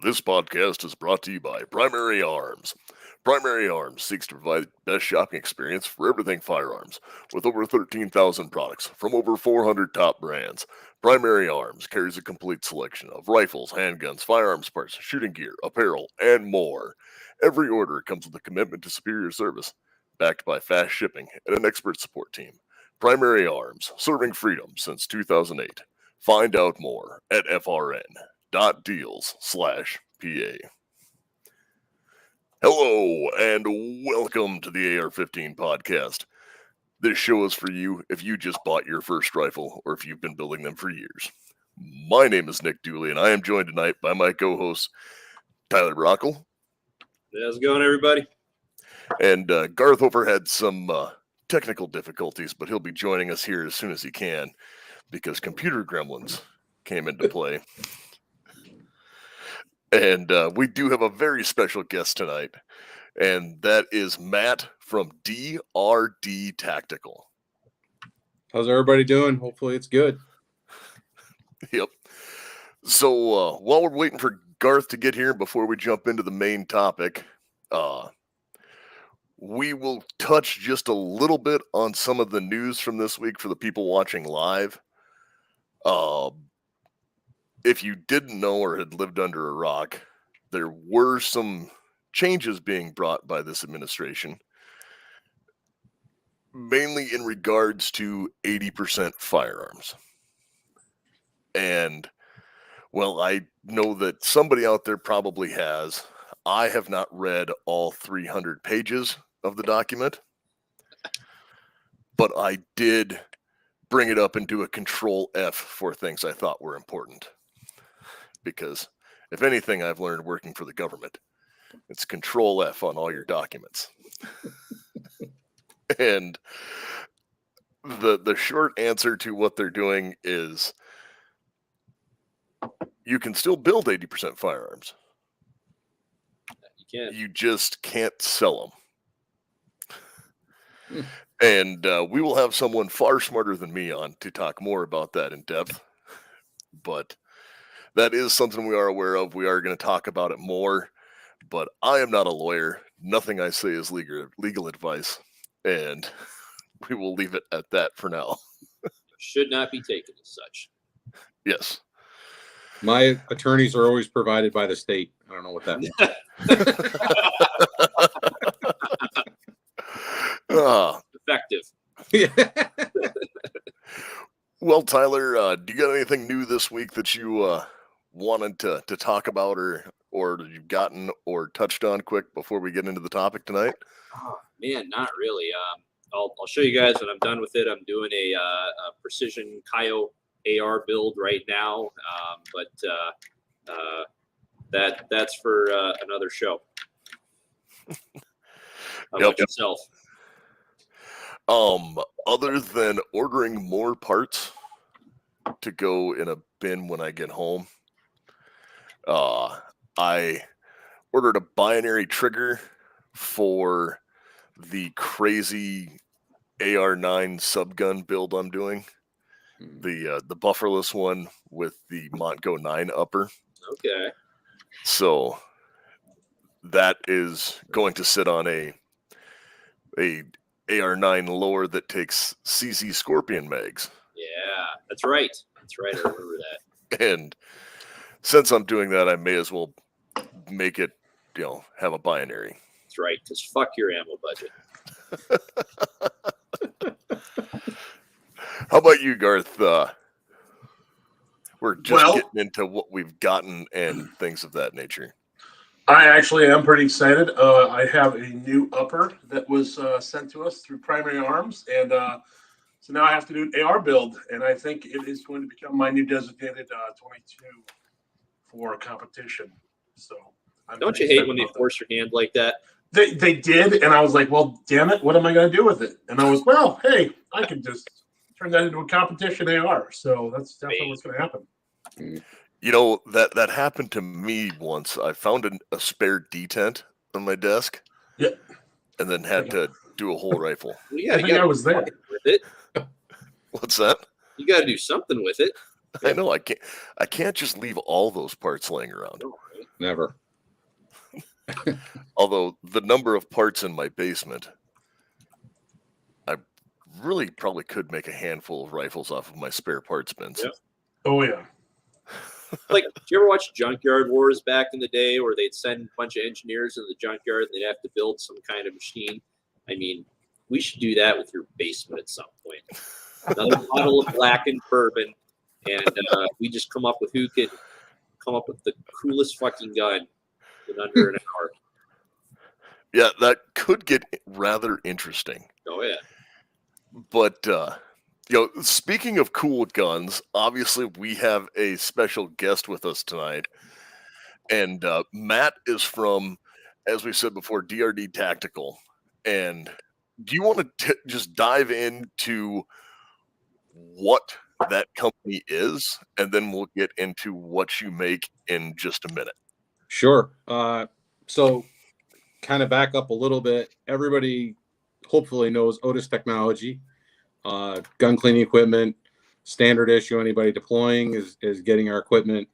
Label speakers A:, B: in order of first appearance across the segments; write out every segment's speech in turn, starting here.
A: This podcast is brought to you by Primary Arms. Primary Arms seeks to provide the best shopping experience for everything firearms. With over 13,000 products from over 400 top brands, Primary Arms carries a complete selection of rifles, handguns, firearms parts, shooting gear, apparel, and more. Every order comes with a commitment to superior service, backed by fast shipping and an expert support team. Primary Arms, serving freedom since 2008. Find out more at frn.deals/PA. Hello and welcome to the AR-15 podcast. This show is for you if you just bought your first rifle or if you've been building them for years. My name is Nick Dooley and I am joined tonight by my co-host Tyler Brockle.
B: How's it going, everybody?
A: And Garth Over had some technical difficulties, but he'll be joining us here as soon as he can because computer gremlins came into play. And we do have a very special guest tonight, and that is Matt from DRD Tactical.
C: How's everybody doing? Hopefully it's good.
A: Yep. So while we're waiting for Garth to get here before we jump into the main topic, we will touch just a little bit on some of the news from this week for the people watching live. If you didn't know or had lived under a rock, there were some changes being brought by this administration, mainly in regards to 80% firearms. And, well, I know that somebody out there probably has. I have not read all 300 pages of the document, but I did bring it up and do a Control F for things I thought were important. Because if anything I've learned working for the government, it's Control F on all your documents. And the short answer to what they're doing is you can still build 80% firearms.
B: You can.
A: You just can't sell them. And we will have someone far smarter than me on to talk more about that in depth. But that is something we are aware of. We are going to talk about it more. But I am not a lawyer. Nothing I say is legal advice. And we will leave it at that for now.
B: Should not be taken as such.
A: Yes.
C: My attorneys are always provided by the state. I don't know what that means.
B: Effective.
A: Well, Tyler, do you got anything new this week that you wanted to talk about or you've gotten or touched on quick before we get into the topic tonight?
B: Oh, man, not really. I'll show you guys when I'm done with it. I'm doing a precision Coyote AR build right now, but that's for another show. How about yourself?
A: Other than ordering more parts to go in a bin when I get home, I ordered a binary trigger for the crazy AR-9 subgun build I'm doing. The bufferless one with the Montgo 9 upper.
B: Okay.
A: So that is going to sit on a AR-9 lower that takes CZ Scorpion mags.
B: Yeah, that's right. I remember that.
A: And since I'm doing that, I may as well make it, have a binary.
B: That's right, because fuck your ammo budget.
A: How about you, Garth? We're just getting into what we've gotten and things of that nature.
D: I actually am pretty excited. I have a new upper that was sent to us through Primary Arms, and so now I have to do an AR build, and I think it is going to become my new designated 22 for competition. So,
B: don't you hate when they force your hand like that?
D: They did, and I was like, well, damn it, what am I going to do with it? And I was, well, hey, I can just turn that into a competition AR. So that's definitely what's going to happen.
A: That happened to me once. I found a spare detent on my desk.
D: Yeah.
A: And then had to do a whole rifle.
B: Well, yeah,
D: I was there
B: with it.
A: What's that?
B: You got to do something with it.
A: I know. I can't just leave all those parts laying around.
B: No, right?
C: Never.
A: Although the number of parts in my basement, I really probably could make a handful of rifles off of my spare parts bins.
B: Yep.
D: Oh yeah.
B: Like, do you ever watch Junkyard Wars back in the day where they'd send a bunch of engineers in the junkyard and they'd have to build some kind of machine? I mean, we should do that with your basement at some point. Another bottle of blackened bourbon, and we just come up with who could come up with the coolest fucking gun in under an hour.
A: Yeah, that could get rather interesting.
B: Oh, yeah.
A: But, speaking of cool guns, obviously we have a special guest with us tonight. And Matt is from, as we said before, DRD Tactical. And do you want to just dive into what that company is? And then we'll get into what you make in just a minute.
C: Sure. So kind of back up a little bit. Everybody hopefully knows Otis Technology. Gun cleaning equipment, standard issue. Anybody deploying is getting our equipment.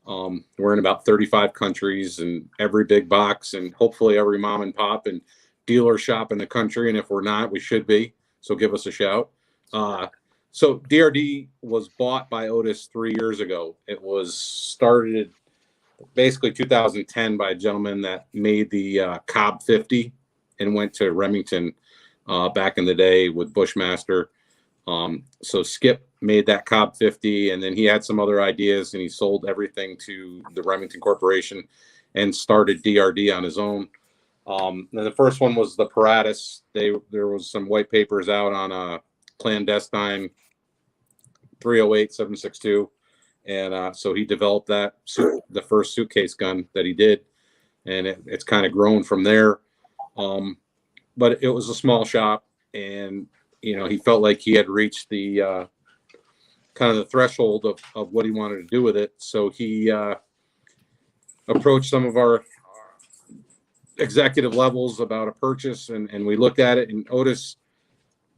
C: We're in about 35 countries and every big box and hopefully every mom and pop and dealer shop in the country. And if we're not, we should be. So give us a shout. So DRD was bought by Otis 3 years ago. It was started basically 2010 by a gentleman that made the Cobb 50 and went to Remington back in the day with Bushmaster. So Skip made that Cobb 50, and then he had some other ideas, and he sold everything to the Remington Corporation and started DRD on his own. Then the first one was the Paratus. There was some white papers out on a clandestine 308 762, and so he developed that the first suitcase gun that he did, and it's kind of grown from there. But it was a small shop, and he felt like he had reached the kind of the threshold of what he wanted to do with it. So he approached some of our executive levels about a purchase, and we looked at it. And Otis,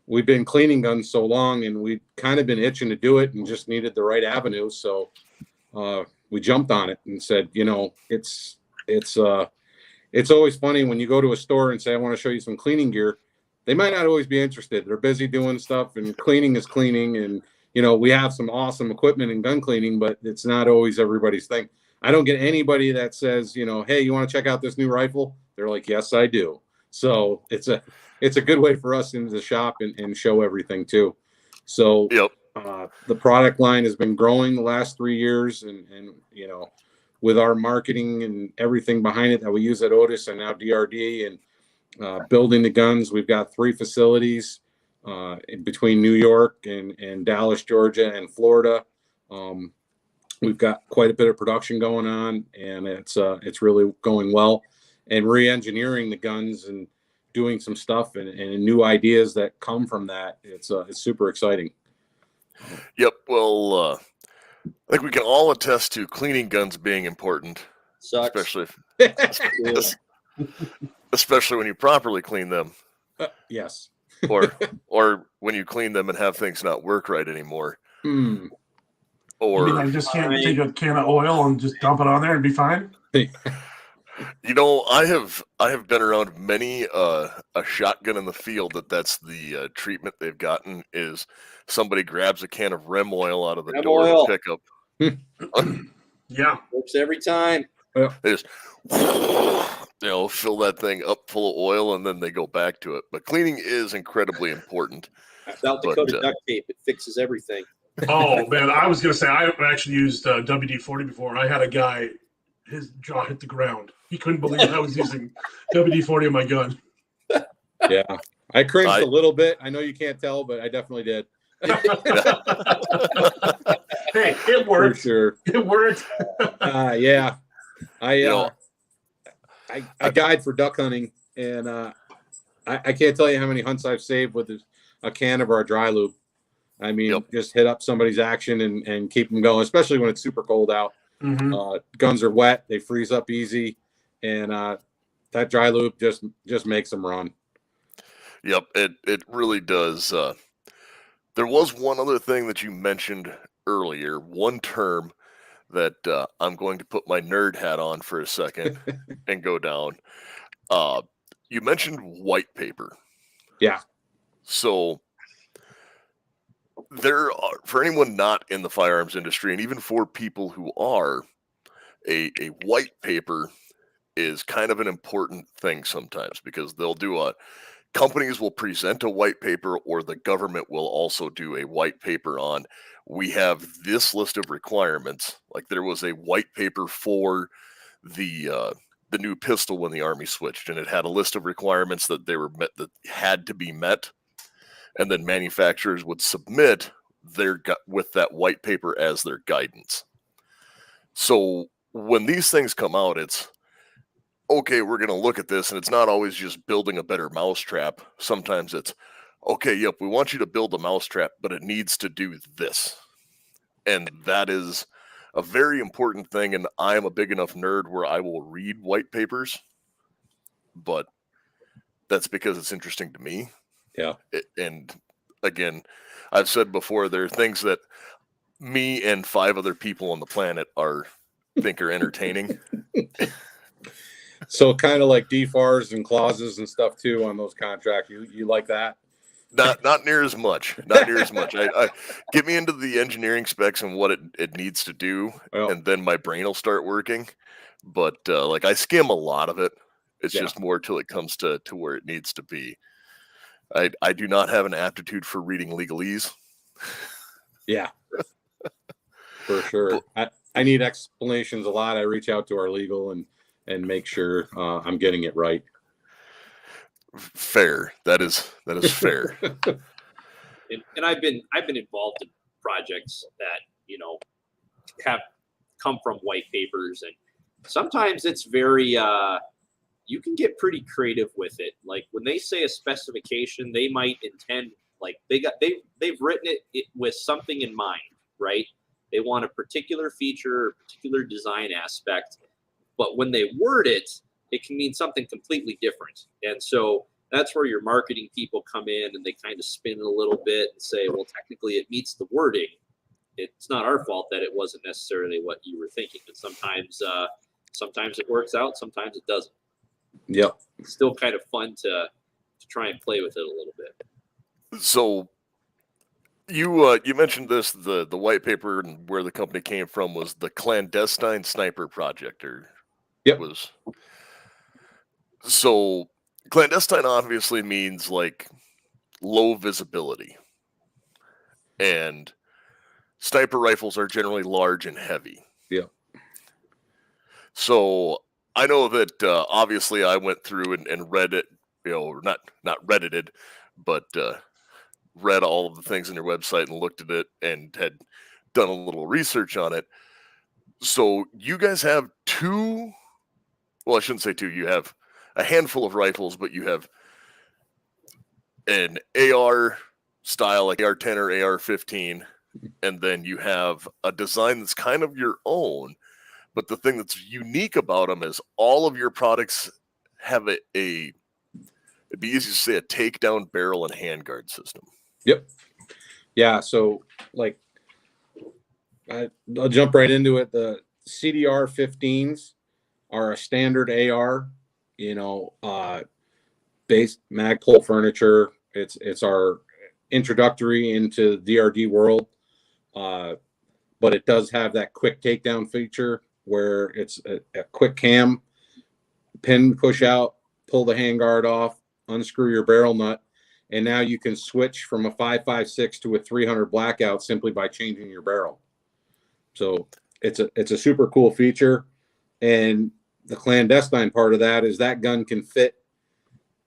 C: we've been cleaning guns so long, and we'd kind of been itching to do it and just needed the right avenue. So we jumped on it and said, it's always funny when you go to a store and say, I want to show you some cleaning gear. They might not always be interested. They're busy doing stuff, and cleaning is cleaning. And, we have some awesome equipment in gun cleaning, but it's not always everybody's thing. I don't get anybody that says, hey, you want to check out this new rifle? They're like, yes, I do. So it's a good way for us into the shop and show everything too. So
A: yep.
C: The product line has been growing the last 3 years, and with our marketing and everything behind it that we use at Otis and now DRD and building the guns. We've got 3 facilities in between New York and Dallas, Georgia, and Florida. We've got quite a bit of production going on, and it's really going well. And re-engineering the guns and doing some stuff and new ideas that come from that. It's super exciting.
A: Yep. Well, I think we can all attest to cleaning guns being important,
B: Sucks.
A: especially when you properly clean them.
C: Yes.
A: or when you clean them and have things not work right anymore.
D: Or I just can't take a can of oil and just dump it on there and be fine.
A: I have been around many a shotgun in the field that's the treatment they've gotten is somebody grabs a can of Rem oil out of the door of the pickup.
D: Yeah,
B: works every time.
A: They just fill that thing up full of oil and then they go back to it. But cleaning is incredibly important.
B: South Dakota duct tape, it fixes everything.
D: Oh man, I was gonna say I actually used WD-40 before. I had a guy, his jaw hit the ground. He couldn't believe I was using WD-40 on my gun.
C: Yeah, I cringed a little bit. I know you can't tell, but I definitely did.
D: Hey, it worked.
C: For sure.
D: It worked.
C: Yeah, I guide for duck hunting, and I can't tell you how many hunts I've saved with a can of our dry lube. I mean, just hit up somebody's action and keep them going, especially when it's super cold out.
D: Mm-hmm.
C: Guns are wet; they freeze up easy, and that dry lube just makes them run.
A: Yep, it really does. There was one other thing that you mentioned earlier, one term that I'm going to put my nerd hat on for a second and go down. You mentioned white paper.
C: Yeah.
A: So there are, for anyone not in the firearms industry, and even for people who are, a white paper is kind of an important thing sometimes, because companies will present a white paper, or the government will also do a white paper on, we have this list of requirements. Like there was a white paper for the new pistol when the Army switched, and it had a list of requirements that that had to be met, and then manufacturers would submit with that white paper as their guidance. So when these things come out, it's okay, we're going to look at this, and it's not always just building a better mousetrap. Sometimes it's, okay, yep, we want you to build a mousetrap, but it needs to do this. And that is a very important thing, and I am a big enough nerd where I will read white papers, but that's because it's interesting to me.
C: Yeah.
A: And again, I've said before, there are things that me and 5 other people on the planet think are entertaining.
C: So kind of like DFARs and clauses and stuff too on those contracts. You like that?
A: Not near as much. Not near as much. I get me into the engineering specs and what it needs to do, and then my brain will start working. But like I skim a lot of it. It's just more till it comes to where it needs to be. I do not have an aptitude for reading legalese.
C: Yeah, for sure. I need explanations a lot. I reach out to our legal and make sure I'm getting it right.
A: Fair. That is fair.
B: and I've been involved in projects that, you know, have come from white papers, and sometimes it's very you can get pretty creative with it. Like when they say a specification, they might intend, like they've written it with something in mind, right? They want a particular feature, a particular design aspect, but when they word it, it can mean something completely different. And so that's where your marketing people come in, and they kind of spin it a little bit and say, well, technically it meets the wording. It's not our fault that it wasn't necessarily what you were thinking. And sometimes it works out, sometimes it doesn't.
C: Yep.
B: It's still kind of fun to try and play with it a little bit.
A: So you mentioned this, the white paper, and where the company came from was the Clandestine Sniper Project, or was. So clandestine obviously means like low visibility, and sniper rifles are generally large and heavy.
C: Yeah.
A: So I know that obviously I went through and read it, you know, not Reddited, but read all of the things on your website and looked at it and had done a little research on it. So you guys have I shouldn't say two, you have a handful of rifles, but you have an AR style, like AR-10 or AR-15, and then you have a design that's kind of your own. But the thing that's unique about them is all of your products have it'd be easy to say, a takedown barrel and handguard system.
C: Yep. Yeah. So like, I'll jump right into it. The CDR 15s are a standard AR, base mag pull furniture. It's our introductory into the DRD world. But it does have that quick takedown feature where it's a quick cam, pin, push out, pull the handguard off, unscrew your barrel nut, and now you can switch from a 5.56 to a 300 blackout simply by changing your barrel. So it's a super cool feature. And the clandestine part of that is that gun can fit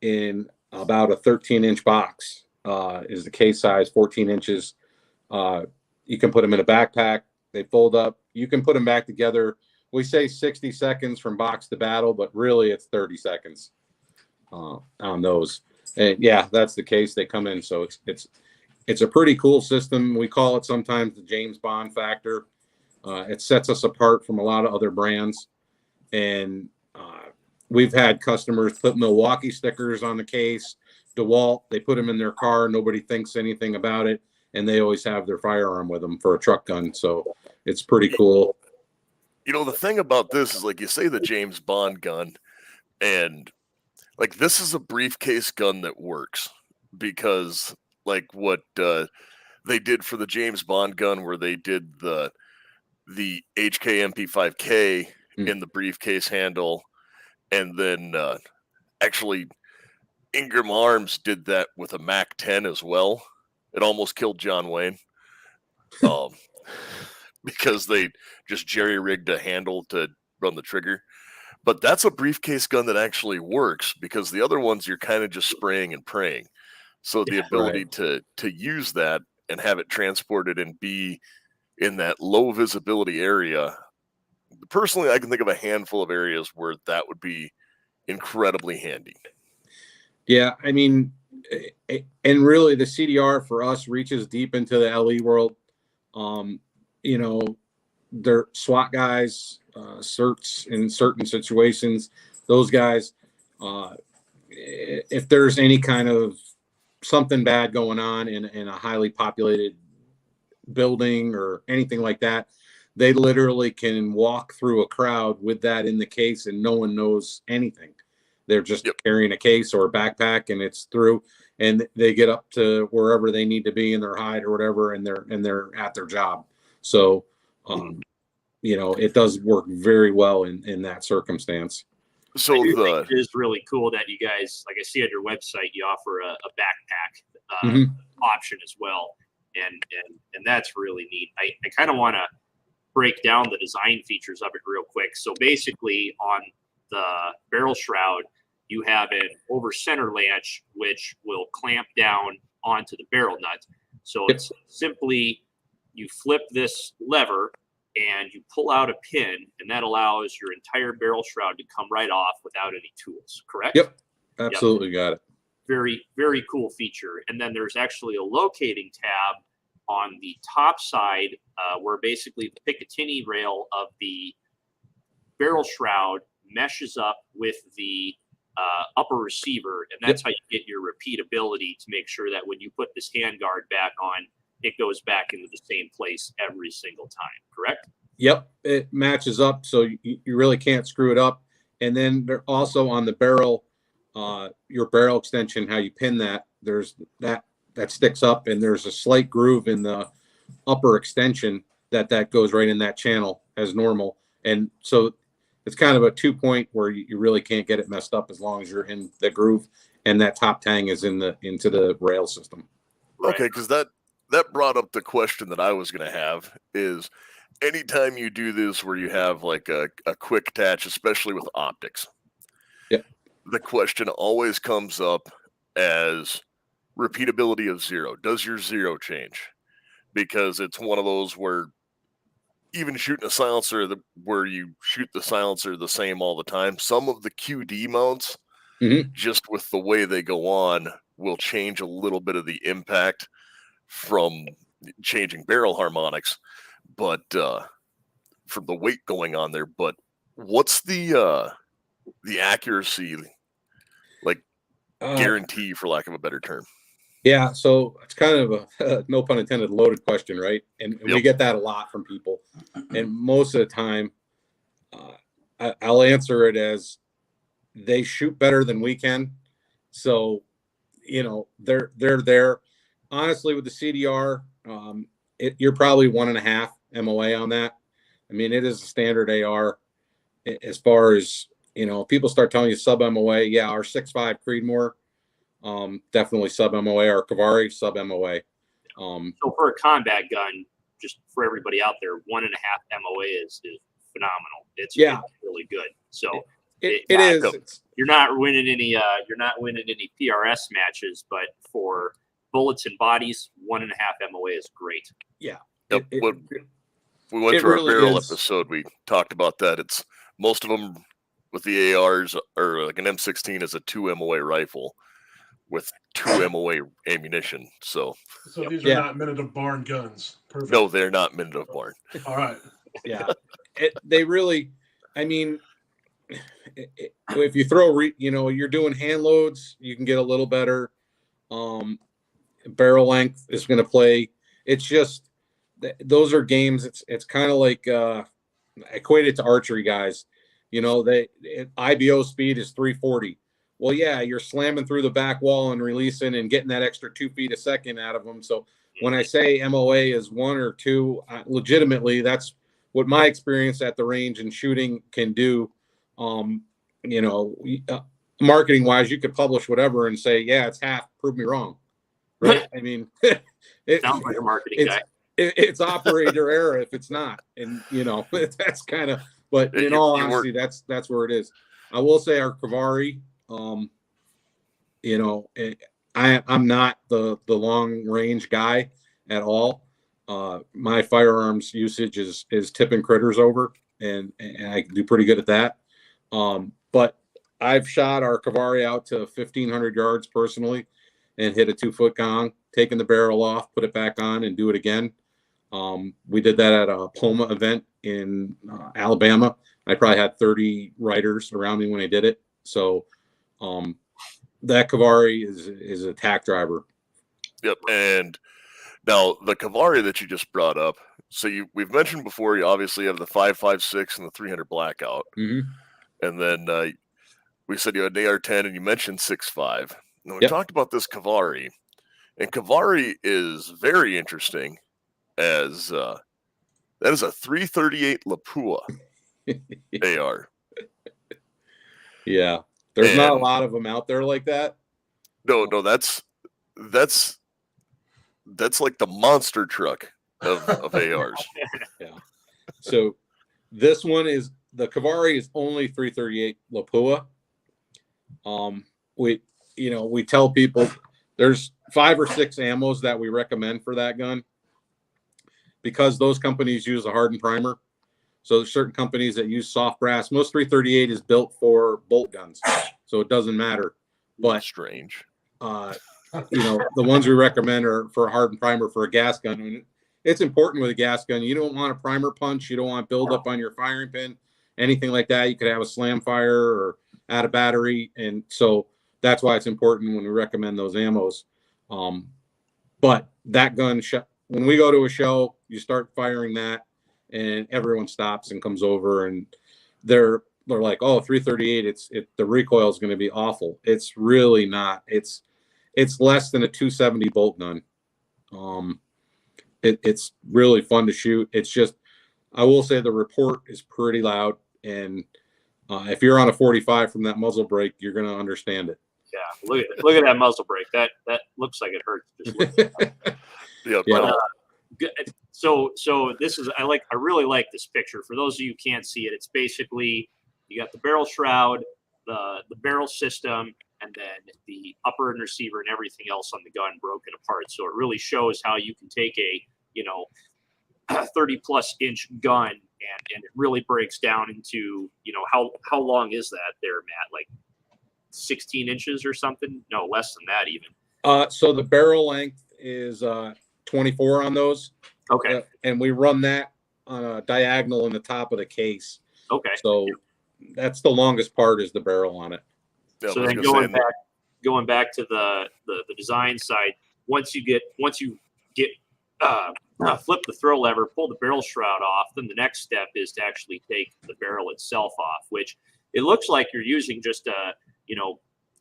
C: in about a 13-inch box, is the case size, 14 inches. You can put them in a backpack. They fold up. You can put them back together. We say 60 seconds from box to battle, but really it's 30 seconds on those. And yeah, that's the case. They come in. So it's a pretty cool system. We call it sometimes the James Bond factor. It sets us apart from a lot of other brands. And we've had customers put Milwaukee stickers on the case, DeWalt. They put them in their car. Nobody thinks anything about it. And they always have their firearm with them for a truck gun. So it's pretty cool.
A: The thing about this is, like, you say the James Bond gun, and like, this is a briefcase gun that works because, like, what they did for the James Bond gun, where they did the HK MP5K in the briefcase handle, and then actually Ingram Arms did that with a Mac 10 as well. It almost killed John Wayne. Because they just jerry-rigged a handle to run the trigger. But that's a briefcase gun that actually works, because the other ones you're kind of just spraying and praying. So the ability to use that and have it transported and be in that low visibility area, personally, I can think of a handful of areas where that would be incredibly handy.
C: Yeah, I mean, and really the CDR for us reaches deep into the LE world. They're SWAT guys, certs in certain situations. Those guys, if there's any kind of something bad going on in a highly populated building or anything like that, they literally can walk through a crowd with that in the case and no one knows anything. They're just carrying a case or a backpack, and it's through, and they get up to wherever they need to be in their hide or whatever, and they're at their job. So, it does work very well in that circumstance.
A: So
B: it is really cool that you guys, like I see on your website, you offer a backpack option as well, and that's really neat. I kind of want to break down the design features of it real quick. So basically, on the barrel shroud, you have an over center latch which will clamp down onto the barrel nut. So it's simply, you flip this lever and you pull out a pin, and that allows your entire barrel shroud to come right off without any tools, correct?
C: Yep, absolutely. Got it.
B: Very, very cool feature. And then there's actually a locating tab on the top side where basically the Picatinny rail of the barrel shroud meshes up with the upper receiver, and that's how you get your repeatability to make sure that when you put this handguard back on, it goes back into the same place every single time, correct?
C: Yep, it matches up, so you really can't screw it up. And then they're also on the barrel, your barrel extension, how you pin that, there's that sticks up, and there's a slight groove in the upper extension that goes right in that channel as normal. And so it's kind of a 2-point where you really can't get it messed up as long as you're in the groove, and that top tang is into the rail system.
A: Okay, because that brought up the question that I was going to have is, anytime you do this where you have like a quick attach, especially with optics, the question always comes up as repeatability of zero. Does your zero change? Because it's one of those where even shooting a silencer where you shoot the silencer the same all the time, some of the QD mounts, just with the way they go on, will change a little bit of the impact from changing barrel harmonics, but from the weight going on there. But what's the accuracy, like, guarantee, for lack of a better term?
C: Yeah, so it's kind of a no pun intended loaded question, right? And we get that a lot from people, and most of the time I'll answer it as they shoot better than we can. So they're there. Honestly, with the CDR, you're probably 1.5 MOA on that. I mean, it is a standard AR. As far as people start telling you sub MOA, our 6.5 Creedmoor, definitely sub MOA, or Cavari sub MOA.
B: So for a combat gun, just for everybody out there, 1.5 MOA is phenomenal. It's really good. So
C: it is.
B: You're not winning any PRS matches, but for bullets and bodies, 1.5 MOA is great.
C: Yeah.
A: We went through our barrel episode. We talked about that. It's most of them with the ARs, or like an M16 is a 2 MOA rifle with 2 MOA ammunition. So
D: these are not minute of barn guns. Perfect.
A: No, they're not minute of barn.
D: All right.
C: Yeah. They really, I mean, if you throw, you're doing hand loads, you can get a little better. Barrel length is going to play. It's just, those are games. It's kind of like equate it to archery guys. You know, IBO speed is 340. Well, yeah, you're slamming through the back wall and releasing and getting that extra 2 feet a second out of them. So when I say MOA is 1 or 2, legitimately, that's what my experience at the range and shooting can do. You know, marketing wise, you could publish whatever and say, yeah, it's half, prove me wrong. Right. I mean,
B: Sounds like a marketing guy.
C: It's operator error if it's not. And, you know, that's kind of, but in all honesty, that's where it is. I will say our Cavari, you know, I'm not the long range guy at all. My firearms usage is tipping critters over, and I do pretty good at that. But I've shot our Cavari out to 1,500 yards personally and hit a 2-foot gong, taken the barrel off, put it back on, and do it again. We did that at a POMA event in Alabama. I probably had 30 riders around me when I did it. So that Cavari is a tack driver.
A: Yep. And now the Cavari that you just brought up, so we've mentioned before, you obviously have the 5.56 and the 300 blackout.
C: Mm-hmm.
A: And then we said you had an AR-10 and you mentioned 6.5. And we
C: Yep.
A: talked about this Cavari, and Cavari is very interesting as that is a 338 Lapua AR.
C: Yeah. There's not a lot of them out there like that.
A: No, that's like the monster truck of ARs.
C: Yeah. So this one is the Cavari is only 338 Lapua. We tell people there's 5 or 6 ammos that we recommend for that gun because those companies use a hardened primer. So there's certain companies that use soft brass. Most 338 is built for bolt guns, so it doesn't matter. But
A: strange.
C: The ones we recommend are for a hardened primer for a gas gun. And it's important with a gas gun. You don't want a primer punch. You don't want buildup on your firing pin, anything like that. You could have a slam fire or add a battery. And so that's why it's important when we recommend those ammos. But that gun, when we go to a show, you start firing that and everyone stops and comes over and they're like, oh, 338, the recoil is going to be awful. It's really not. It's less than a 270 bolt gun. It's really fun to shoot. It's just, I will say the report is pretty loud, and if you're on a 45 from that muzzle brake, you're going to understand it.
B: Yeah, look at that muzzle brake. That looks like it hurts. Just look at that.
A: Yeah.
B: So this is I really like this picture. For those of you who can't see it, it's basically you got the barrel shroud, the barrel system, and then the upper and receiver and everything else on the gun broken apart. So it really shows how you can take a 30 plus inch gun and it really breaks down into, how long is that there, Matt? Like 16 inches or something? No, less than that even.
C: So the barrel length is 24 on those.
B: Okay.
C: And we run that on a diagonal in the top of the case.
B: Okay.
C: So that's the longest part is the barrel on it.
A: Yeah,
B: so then going back to the design side, once you get flip the throw lever, pull the barrel shroud off, then the next step is to actually take the barrel itself off, which it looks like you're using just a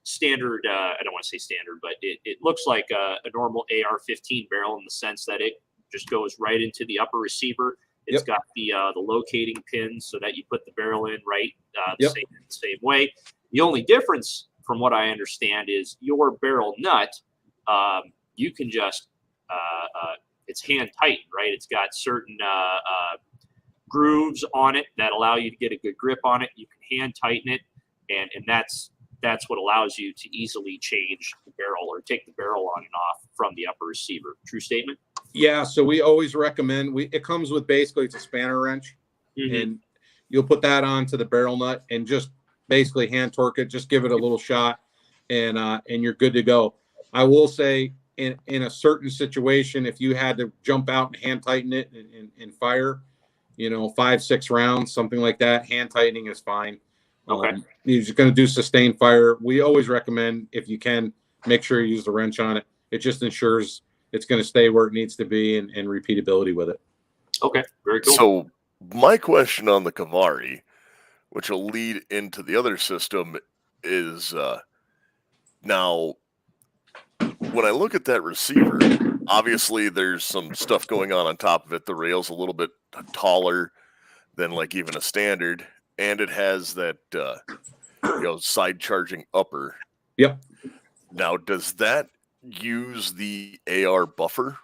B: standard, I don't want to say standard, but it looks like a normal AR-15 barrel in the sense that it just goes right into the upper receiver. It's got the locating pins so that you put the barrel in right the same way. The only difference, from what I understand, is your barrel nut. You can just it's hand tightened, right? It's got certain grooves on it that allow you to get a good grip on it. You can hand tighten it, and that's what allows you to easily change the barrel or take the barrel on and off from the upper receiver. True statement?
C: Yeah, so we always recommend, it comes with basically it's a spanner wrench, and you'll put that onto the barrel nut and just basically hand torque it, just give it a little shot, and you're good to go. I will say in a certain situation, if you had to jump out and hand tighten it and fire, 5-6 rounds, something like that, hand tightening is fine.
B: Okay.
C: You're just going to do sustained fire. We always recommend, if you can, make sure you use the wrench on it. It just ensures it's going to stay where it needs to be and repeatability with it.
B: Okay, very cool.
A: So my question on the Kavari, which will lead into the other system, is now when I look at that receiver, obviously there's some stuff going on top of it. The rail's a little bit taller than like even a standard, and it has that side charging upper.
C: Yep.
A: Now, does that use the AR buffer?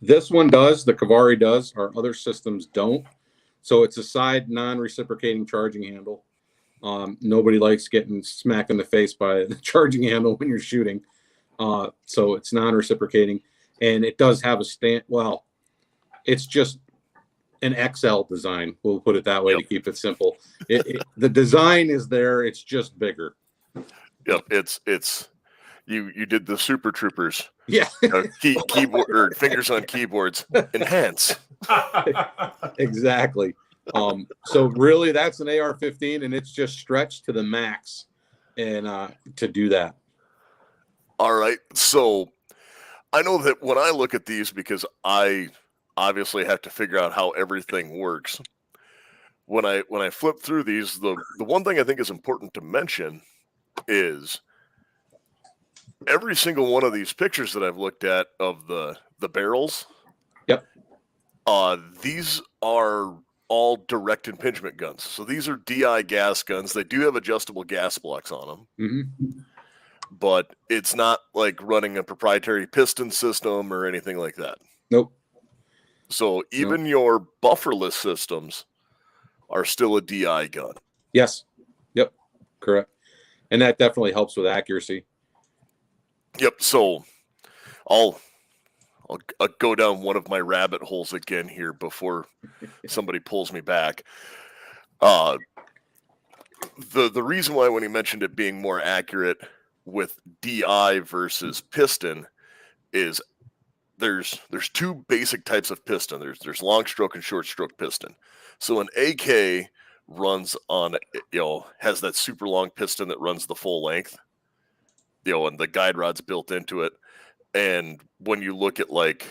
C: This one does. The Kavari does. Our other systems don't. So it's a side non-reciprocating charging handle. Nobody likes getting smacked in the face by the charging handle when you're shooting. So it's non-reciprocating, and it does have a stand. Well, it's just an XL design. We'll put it that way to keep it simple. The design is there. It's just bigger.
A: Yep. It's you did the Super Troopers.
C: Yeah.
A: Keyboard or fingers on keyboards. Enhance.
C: Exactly. So really, that's an AR-15, and it's just stretched to the max, and to do that.
A: All right. So I know that when I look at these, because I obviously have to figure out how everything works. When I flip through these, the one thing I think is important to mention is every single one of these pictures that I've looked at of the barrels.
C: Yep.
A: These are all direct impingement guns. So these are DI gas guns. They do have adjustable gas blocks on them.
C: Mm-hmm.
A: But it's not like running a proprietary piston system or anything like that.
C: Nope.
A: So even your bufferless systems are still a DI gun.
C: Yes. Yep. Correct. And that definitely helps with accuracy.
A: Yep. So I'll go down one of my rabbit holes again here before somebody pulls me back. The reason why when he mentioned it being more accurate with DI versus piston is there's two basic types of piston. There's long stroke and short stroke piston. So an AK runs on, has that super long piston that runs the full length, and the guide rod's built into it. And when you look at like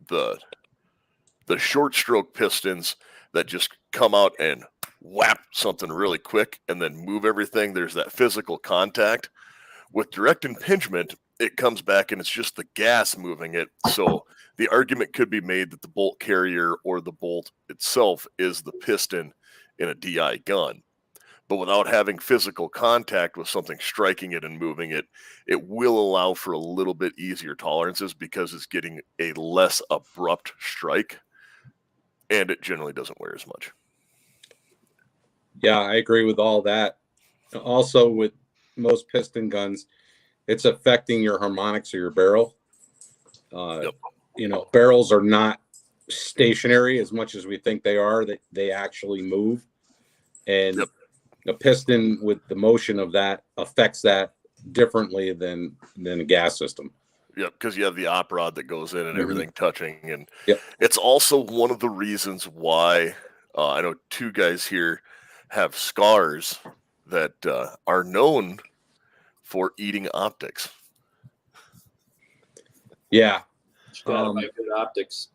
A: the short stroke pistons that just come out and whap something really quick and then move everything, there's that physical contact. With direct impingement, it comes back and it's just the gas moving it. So the argument could be made that the bolt carrier or the bolt itself is the piston in a DI gun. But without having physical contact with something striking it and moving it, it will allow for a little bit easier tolerances because it's getting a less abrupt strike, and it generally doesn't wear as much.
C: Yeah, I agree with all that. Also, with most piston guns, it's affecting your harmonics of your barrel. Barrels are not stationary as much as we think they are. They actually move, and a piston with the motion of that affects that differently than a gas system.
A: Yep, because you have the op rod that goes in and everything touching, and
C: Yep.
A: It's also one of the reasons why I know two guys here have scars that are known for eating optics.
C: Yeah.
B: Gotta buy good optics.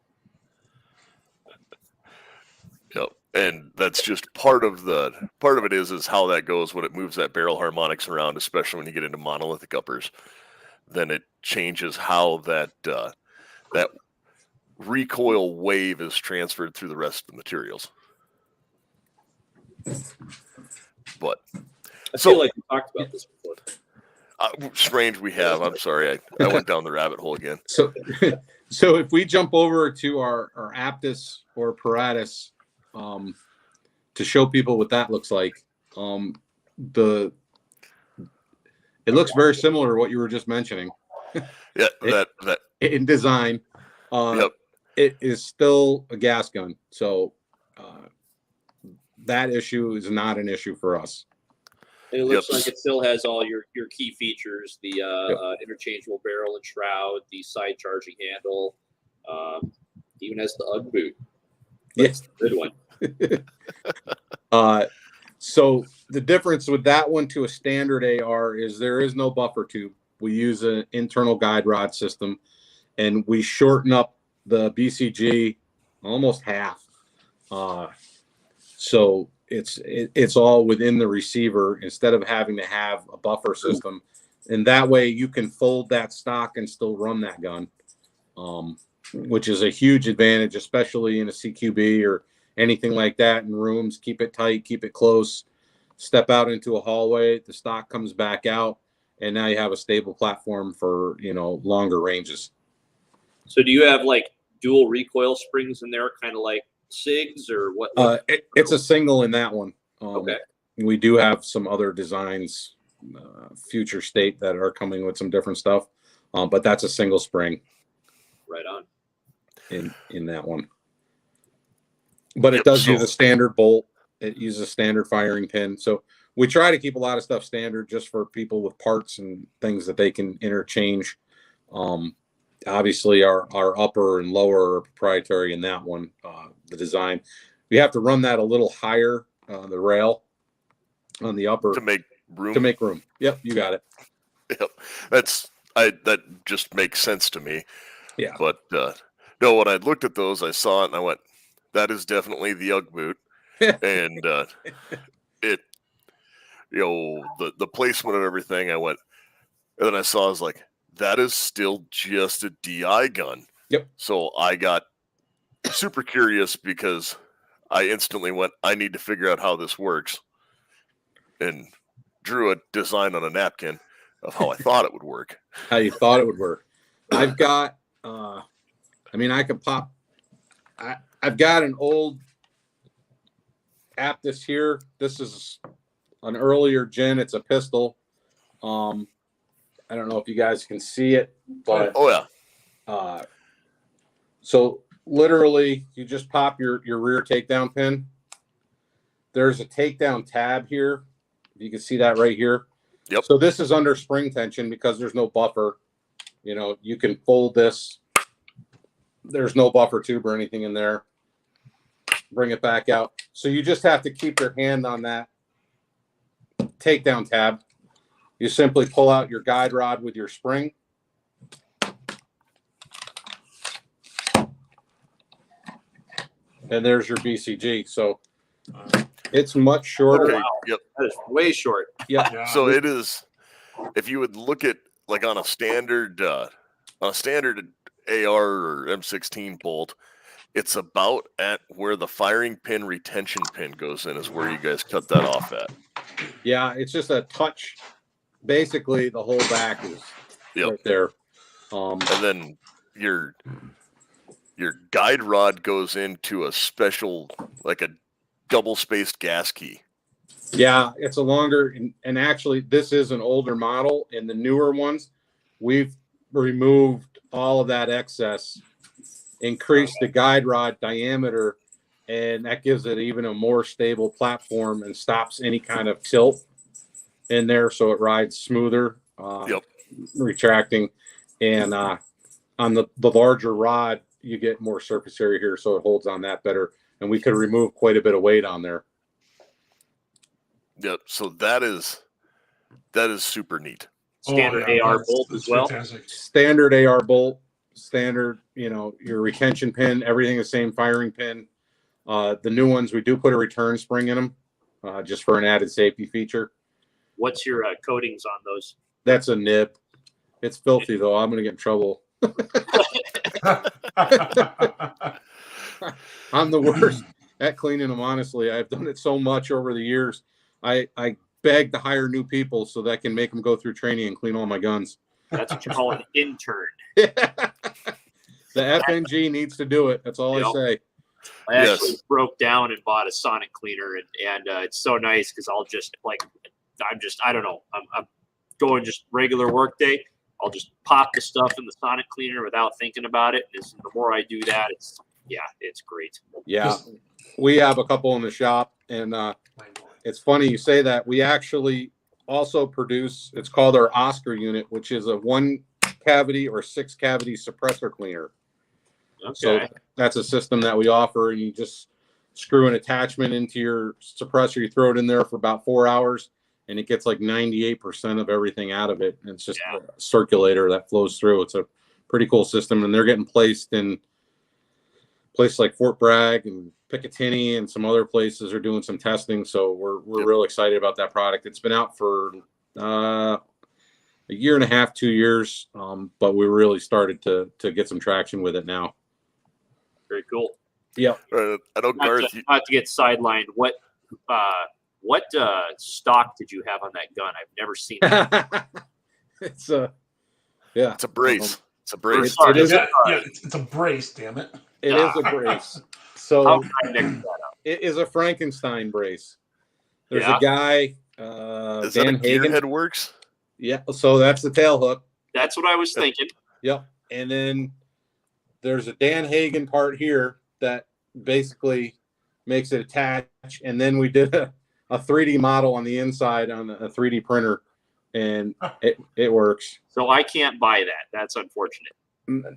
A: Yep. And that's just part of it is how that goes when it moves that barrel harmonics around, especially when you get into monolithic uppers. Then it changes how that recoil wave is transferred through the rest of the materials. But
B: I feel like we talked about this before.
A: Strange we have. I'm sorry. I went down the rabbit hole again.
C: So if we jump over to our Aptus or Paratus, to show people what that looks like, it looks very similar to what you were just mentioning.
A: Yeah, that
C: in design.
A: Yep.
C: It is still a gas gun, so that issue is not an issue for us.
B: And it looks like it still has all your key features: the interchangeable barrel and shroud, the side charging handle, even has the UGG boot. That's the good one.
C: So the difference with that one to a standard AR is there is no buffer tube. We use an internal guide rod system, and we shorten up the BCG almost half. So it's all within the receiver instead of having to have a buffer system. And that way you can fold that stock and still run that gun, which is a huge advantage, especially in a CQB or anything like that in rooms. Keep it tight, keep it close, step out into a hallway, the stock comes back out, and now you have a stable platform for, longer ranges.
B: So do you have like dual recoil springs in there, kind of like SIGs, or what?
C: It's a single in that one.
B: Okay.
C: We do have some other designs, future state, that are coming with some different stuff, but that's a single spring.
B: Right on.
C: In that one. But it does use a standard bolt. It uses a standard firing pin. So we try to keep a lot of stuff standard just for people with parts and things that they can interchange. Obviously, our upper and lower are proprietary in that one, the design. We have to run that a little higher, the rail on the upper.
A: To make room?
C: To make room. Yep, you got it.
A: Yep. That just makes sense to me.
C: Yeah.
A: But no, when I looked at those, I saw it and I went, that is definitely the Ugg boot. And it, the placement of everything, I went, and then I saw, I was like, that is still just a DI gun.
C: Yep.
A: So I got super curious because I instantly went, I need to figure out how this works. And drew a design on a napkin of how I thought it would work.
C: How you thought it would work. I've got, I could pop. I've got an old Aptus here. This is an earlier gen. It's a pistol. I don't know if you guys can see it, but so literally you just pop your rear takedown pin. There's a takedown tab here. You can see that right here.
A: Yep.
C: So this is under spring tension because there's no buffer. You can fold this. There's no buffer tube or anything in there. Bring it back out. So you just have to keep your hand on that takedown tab. You simply pull out your guide rod with your spring. And there's your BCG. So it's much shorter.
A: Okay. Wow. Yep.
B: That is way short.
C: Yeah.
A: So it is, if you would look at like on a standard AR or M16 bolt, it's about at where the firing pin retention pin goes in, is where you guys cut that off at.
C: Yeah, it's just a touch. Basically, the whole back is right there.
A: And then your guide rod goes into a special, like a double-spaced gas key.
C: Yeah, it's a longer, and actually, this is an older model. In the newer ones, we've removed all of that excess, increased the guide rod diameter, and that gives it even a more stable platform and stops any kind of tilt in there, so it rides smoother, retracting. And on the larger rod, you get more surface area here, so it holds on that better. And we could remove quite a bit of weight on there.
A: Yep. So that is super neat.
B: Standard AR bolt as well.
D: Fantastic.
C: Standard AR bolt, standard, your retention pin, everything the same firing pin. The new ones, we do put a return spring in them, just for an added safety feature.
B: What's your coatings on those?
C: That's a nib. It's filthy though. I'm gonna get in trouble. I'm the worst at cleaning them, honestly. I've done it so much over the years. I beg to hire new people so that I can make them go through training and clean all my guns.
B: That's what you call an intern.
C: The FNG needs to do it. That's all I say.
B: I actually broke down and bought a sonic cleaner, and it's so nice because I'll just I don't know. I'm going just regular work day. I'll just pop the stuff in the sonic cleaner without thinking about it. And the more I do that, it's great.
C: Yeah, we have a couple in the shop, and it's funny you say that. We actually also produce, it's called our Oscar unit, which is a 1-cavity or 6-cavity suppressor cleaner.
B: Okay.
C: So that's a system that we offer, and you just screw an attachment into your suppressor. You throw it in there for about 4 hours, and it gets like 98% of everything out of it. And it's just a circulator that flows through. It's a pretty cool system, and they're getting placed in places like Fort Bragg and Picatinny and some other places are doing some testing. So we're real excited about that product. It's been out for a year and a half, 2 years, but we really started to get some traction with it now.
B: Very cool.
C: Yeah.
A: I know, Garth.
B: Not to get sidelined. What stock did you have on that gun? I've never seen it.
C: It's a
A: brace. It's a brace.
C: It is.
D: It's a brace. Damn it!
C: It is a brace. So
B: How can I mix that up?
C: it is a Frankenstein brace. There's
B: Yeah.
C: a guy,
A: Is
C: Dan
A: that a
C: Hagen.
A: gearhead works?
C: Yeah. So that's the tail hook.
B: That's what I was thinking.
C: Yep. And then there's a Dan Hagen part here that basically makes it attach. And then we did a 3D model on the inside on a 3D printer, and it works.
B: So I can't buy that. That's unfortunate.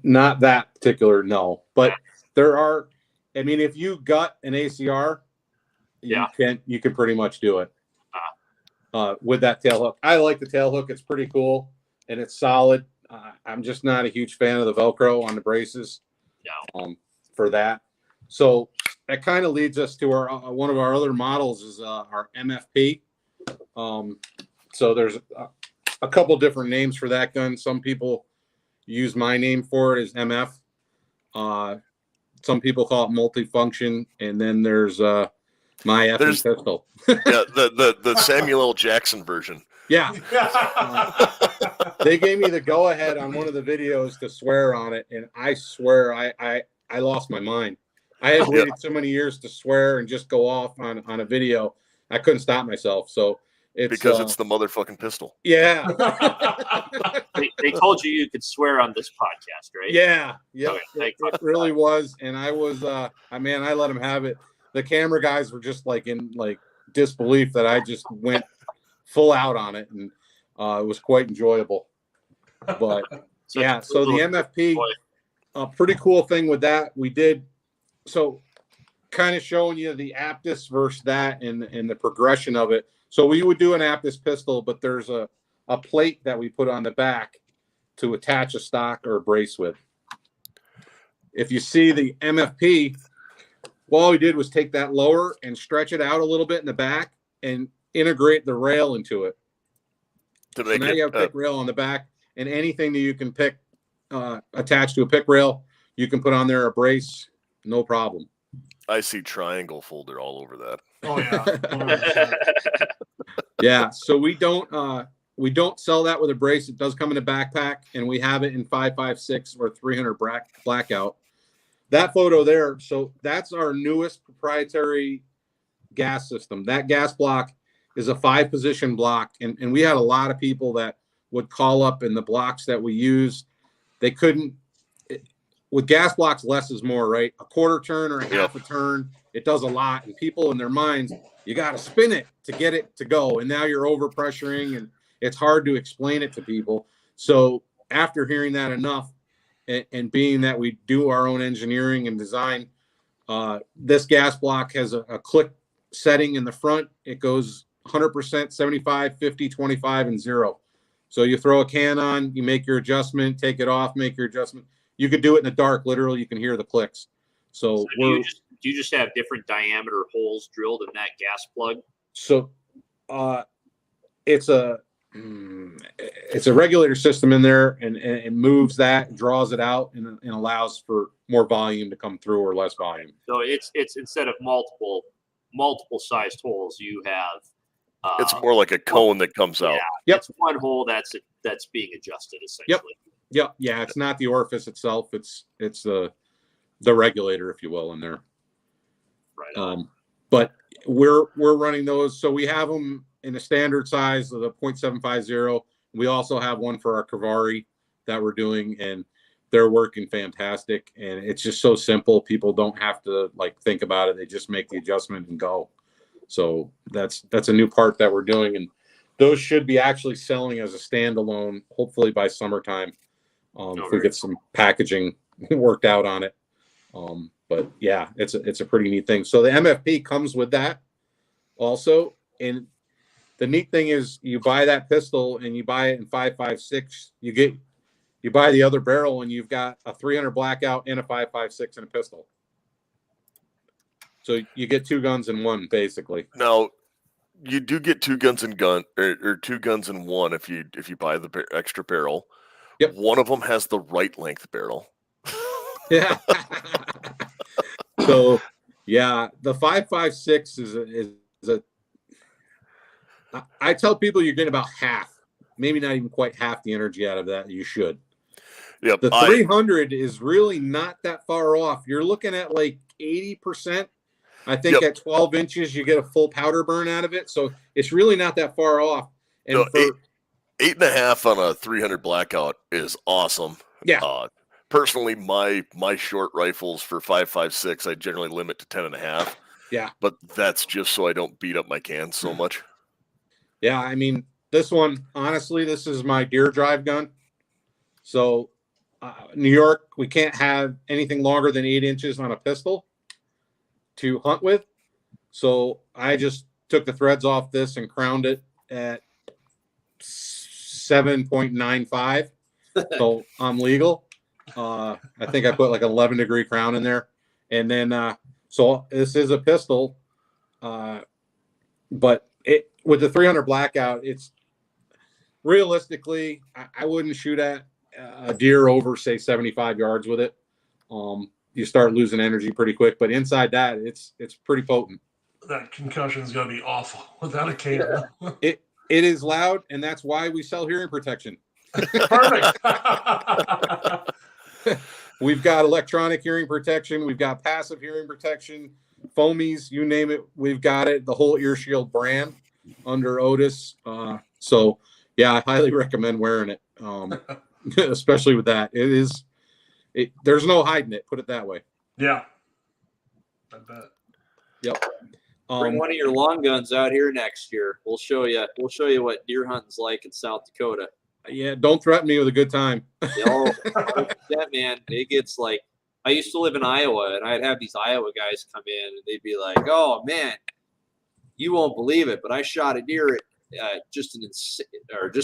C: Not that particular, no. But there are, I mean, if you got an ACR, you can pretty much do it with that tail hook. I like the tail hook. It's pretty cool and it's solid. I'm just not a huge fan of the Velcro on the braces for that. So that kind of leads us to our one of our other models is our MFP. So there's a couple different names for that gun. Some people use my name for it as MF. Some people call it multifunction, and then there's my effing pistol.
A: the Samuel L. Jackson version.
C: Yeah. They gave me the go ahead on one of the videos to swear on it, and I swear I lost my mind. I had waited so many years to swear and just go off on a video. I couldn't stop myself. So it's
A: because it's the motherfucking pistol.
C: Yeah.
B: they told you could swear on this podcast, right?
C: Yeah. Yeah.
B: Okay,
C: it really was. And I was I let them have it. The camera guys were just in disbelief that I just went full out on it, and it was quite enjoyable. But so the MFP, a pretty cool thing with that we did. So kind of showing you the Aptus versus that and the progression of it. So we would do an Aptus pistol, but there's a plate that we put on the back to attach a stock or a brace with. If you see the MFP, all we did was take that lower and stretch it out a little bit in the back and integrate the rail into it. So now you have a pick rail on the back, and anything that you can pick attached to a pick rail, you can put on there a brace, no problem.
A: I see triangle folder all over that.
D: Oh yeah.
C: Yeah. So we don't sell that with a brace. It does come in a backpack, and we have it in 5.56 or 300 blackout. That photo there. So that's our newest proprietary gas system. That gas block is a 5-position block, and we had a lot of people that would call up, in the blocks that we use, they couldn't. With gas blocks, less is more, right? A quarter turn or a half a turn, it does a lot. And people in their minds, you got to spin it to get it to go. And now you're over pressuring, and it's hard to explain it to people. So after hearing that enough, and being that we do our own engineering and design, this gas block has a click setting in the front. It goes 100%, 75, 50, 25, and 0. So you throw a can on, you make your adjustment, take it off, make your adjustment. You could do it in the dark. Literally, you can hear the clicks. So
B: do you just have different diameter holes drilled in that gas plug?
C: So it's a regulator system in there, and it moves that, draws it out, and allows for more volume to come through or less volume.
B: So it's instead of multiple sized holes, you have
A: it's more like a cone that comes out.
C: Yep.
B: It's one hole that's being adjusted essentially.
C: Yep. Yeah, it's not the orifice itself. It's the regulator, if you will, in there.
B: Right.
C: But we're running those. So we have them in a standard size of the .750. We also have one for our Cavari that we're doing, and they're working fantastic. And it's just so simple. People don't have to think about it. They just make the adjustment and go. So that's a new part that we're doing, and those should be actually selling as a standalone, hopefully by summertime. If we get some packaging worked out on it. But yeah, it's a pretty neat thing. So the MFP comes with that also. And the neat thing is you buy that pistol and you buy it in 5.56, you buy the other barrel and you've got a 300 blackout and a 5.56 and a pistol. So you get 2 guns in one, basically.
A: Now, you do get 2 guns in or 2 guns in one if you buy the extra barrel.
C: Yep.
A: One of them has the right length barrel.
C: Yeah. So yeah, the 5.56 is a. I tell people you're getting about half, maybe not even quite half the energy out of that. You should.
A: Yep.
C: The 300 is really not that far off. You're looking at like 80%. I think
A: Yep.
C: at 12 inches, you get a full powder burn out of it. So it's really not that far off. And
A: No,
C: for
A: 8.5 on a 300 blackout is awesome.
C: yeah,
A: Personally, my short rifles for 5.56, I generally limit to 10.5.
C: yeah,
A: But that's just so I don't beat up my cans so much.
C: yeah. I mean, this one, honestly, this is my deer drive gun. So New York, we can't have anything longer than 8 inches on a pistol to hunt with. So I just took the threads off this and crowned it at 7.95. So I'm legal. I think I put like an 11-degree crown in there. And then, so this is a pistol. But with the 300 blackout, it's realistically, I wouldn't shoot at a deer over, say, 75 yards with it. You start losing energy pretty quick, but inside that, it's pretty potent.
D: That concussion is going to be awful without a can.
C: It is loud, and that's why we sell hearing protection.
D: Perfect.
C: We've got electronic hearing protection. We've got passive hearing protection, foamies, you name it. We've got it. The whole Ear Shield brand under Otis. So yeah, I highly recommend wearing it. Especially with that. There's no hiding it. Put it that way.
D: Yeah. I bet.
C: Yep.
B: Bring one of your long guns out here next year. We'll show you what deer hunting's like in South Dakota.
C: Yeah, don't threaten me with a good time.
B: Yeah, man. It gets like, I used to live in Iowa, and I'd have these Iowa guys come in, and they'd be like, "Oh man, you won't believe it, but I shot a deer at just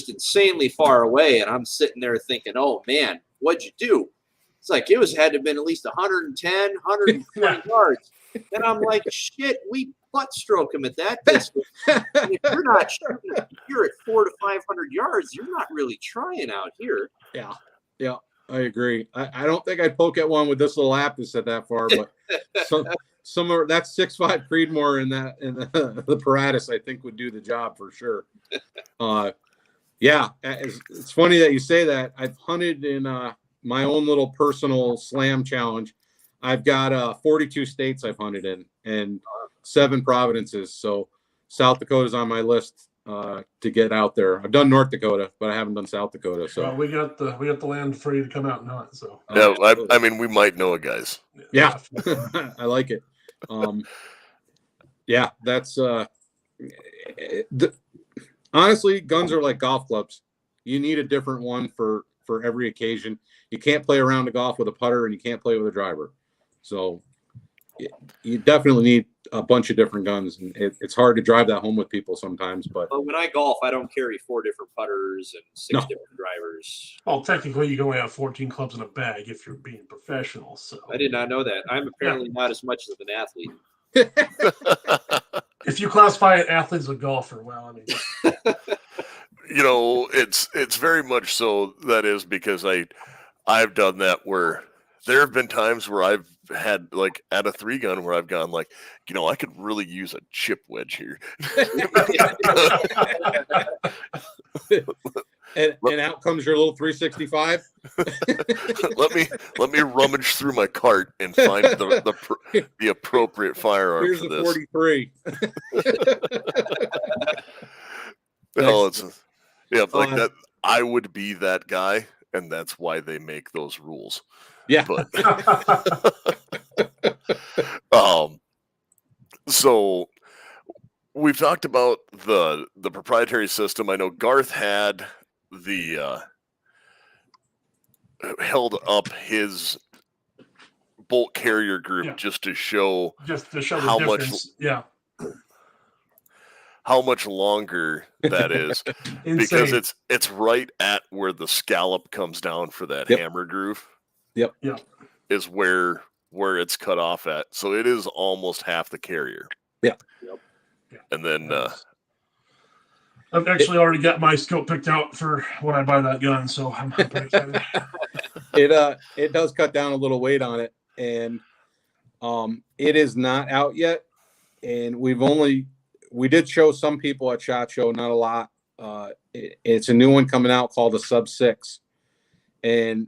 B: insanely far away," and I'm sitting there thinking, "Oh man, what'd you do?" It's like had to have been at least 110, 120 yards. And I'm like, shit, we butt stroke him at that distance. And if you're not shooting here at 400 to 500 yards, you're not really trying out here.
C: Yeah, I agree. I don't think I'd poke at one with this little Aptus at that far, but some of that's 6.5 Creedmoor and the Paratus I think would do the job for sure. Yeah, it's funny that you say that. I've hunted in my own little personal slam challenge. I've got 42 states I've hunted in and 7 provinces. So South Dakota's on my list to get out there. I've done North Dakota, but I haven't done South Dakota. So
D: well, we got the land for you to come out and hunt. So
A: Yeah, I mean, we might know it, guys.
C: yeah, I like it. Yeah, that's honestly, guns are like golf clubs. You need a different one for every occasion. You can't play around the golf with a putter, and you can't play with a driver. So you definitely need a bunch of different guns, and it's hard to drive that home with people sometimes. But
B: when I golf, I don't carry 4 different putters and 6 different drivers.
D: Well, technically, you can only have 14 clubs in a bag if you're being professional. So
B: I did not know that. I'm apparently not as much of an athlete.
D: If you classify an athlete as a golfer, well, I mean,
A: You know, it's very much so. That is because I've done that where there have been times where I've had like at a 3-gun where I've gone like, you know, I could really use a chip wedge here.
C: and out comes your little 365.
A: let me rummage through my cart and find the appropriate firearm.
C: Here's
A: for
C: a
A: this.
C: 43.
A: No, like that. I would be that guy, and that's why they make those rules.
C: Yeah.
A: But so we've talked about the proprietary system. I know Garth had the held up his bolt carrier group just to show how
D: the
A: much
D: difference. Yeah.
A: How much longer that is because it's right at where the scallop comes down for that hammer groove.
C: Yep.
A: Is where where it's cut off at. So it is almost half the carrier.
C: Yeah.
A: And then
D: I've actually already got my scope picked out for when I buy that gun, so I'm pretty excited.
C: It does cut down a little weight on it, and it is not out yet. And we did show some people at SHOT Show, not a lot. It's a new one coming out called the Sub 6, and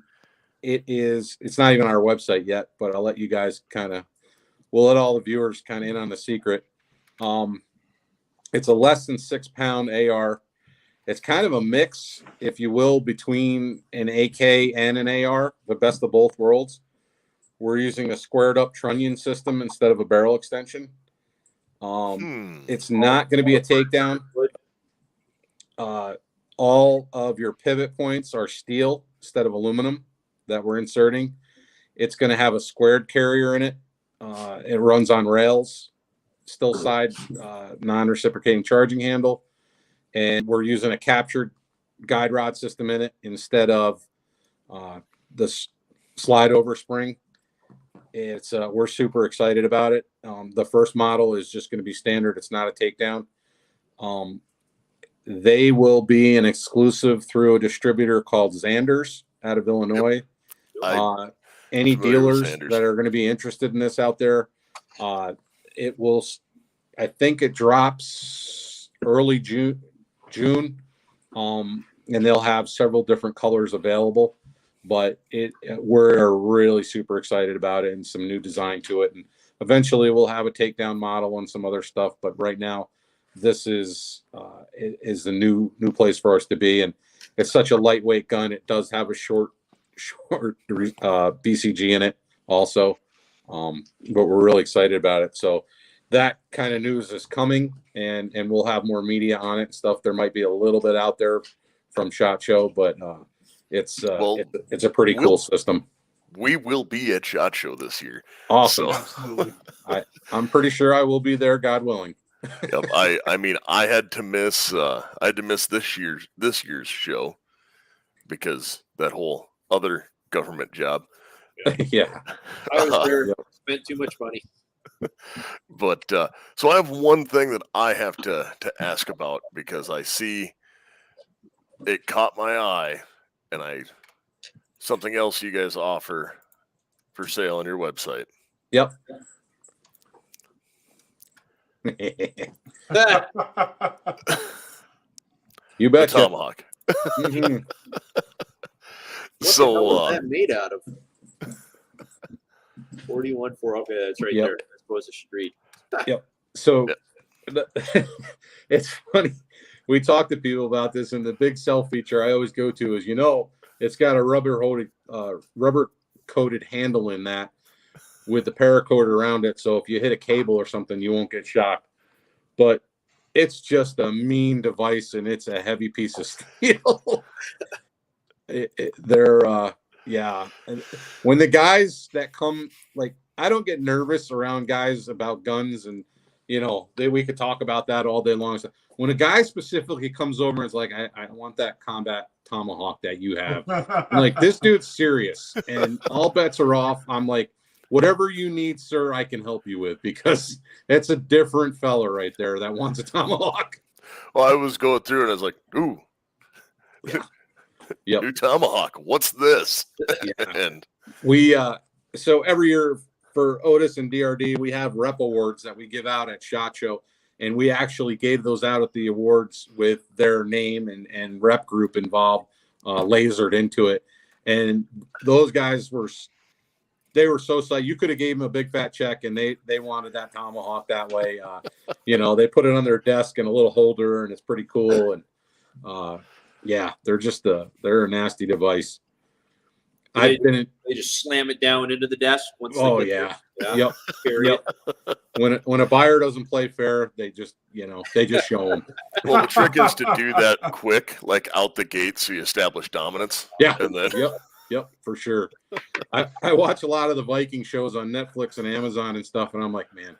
C: it's not even on our website yet, but I'll let you guys we'll let all the viewers kind of in on the secret. It's a less than 6 pound AR. It's kind of a mix, if you will, between an AK and an AR, the best of both worlds. We're using a squared up trunnion system instead of a barrel extension. It's not going to be a takedown. All of your pivot points are steel instead of aluminum that we're inserting. It's going to have a squared carrier in it. It runs on rails, still side, non-reciprocating charging handle. And we're using a captured guide rod system in it instead of the slide over spring. We're super excited about it. The first model is just going to be standard. It's not a takedown. They will be an exclusive through a distributor called Xander's out of Illinois.
A: Yep.
C: Any dealers that are going to be interested in this out there, it will. I think it drops early June, and they'll have several different colors available. But we're really super excited about it and some new design to it. And eventually we'll have a takedown model and some other stuff. But right now, this is the new place for us to be. And it's such a lightweight gun. It does have a short BCG in it also. But we're really excited about it. So that kind of news is coming, and we'll have more media on it and stuff. There might be a little bit out there from SHOT Show, but it's a pretty cool system.
A: We will be at SHOT Show this year.
C: Awesome.
A: So.
D: Absolutely.
C: I'm pretty sure I will be there, God willing.
A: Yep. I mean, I had to miss this year's show because that whole other government job.
C: Yeah.
B: I was there, spent too much money.
A: But so I have one thing that I have to ask about, because I see it caught my eye, and something else you guys offer for sale on your website.
C: Yep. You
A: The
C: betcha.
A: Tomahawk.
C: Mhm.
B: What the hell is that made out of? 41.4. Okay, that's right
C: Yep.
B: there. That's supposed to street.
C: Yep. So it's funny. We talk to people about this, and the big sell feature I always go to is, it's got a rubber coated handle in that with the paracord around it. So if you hit a cable or something, you won't get shocked. But it's just a mean device, and it's a heavy piece of steel. Yeah. And when the guys that come, like, I don't get nervous around guys about guns, and we could talk about that all day long. When a guy specifically comes over and is like, I want that combat Tomahawk that you have, I'm like, this dude's serious, and all bets are off. I'm like, whatever you need, sir, I can help you with, because it's a different fella right there that wants a Tomahawk.
A: Well, I was going through and I was like, ooh.
C: Yeah. Yep.
A: New Tomahawk. What's this?
C: Yeah.
A: And
C: we so every year for Otis and DRD, we have rep awards that we give out at SHOT Show, and we actually gave those out at the awards with their name and rep group involved, lasered into it. And those guys were so psyched. You could have gave them a big fat check, and they wanted that Tomahawk that way. They put it on their desk in a little holder, and it's pretty cool. And yeah, they're a nasty device.
B: They just slam it down into the desk once.
C: Yeah. Yep. When a buyer doesn't play fair, they just show them.
A: well, the trick is to do that quick, like out the gate, so you establish dominance.
C: Yeah.
A: And then
C: Yep, for sure. I watch a lot of the Viking shows on Netflix and Amazon and stuff, and I'm like, man,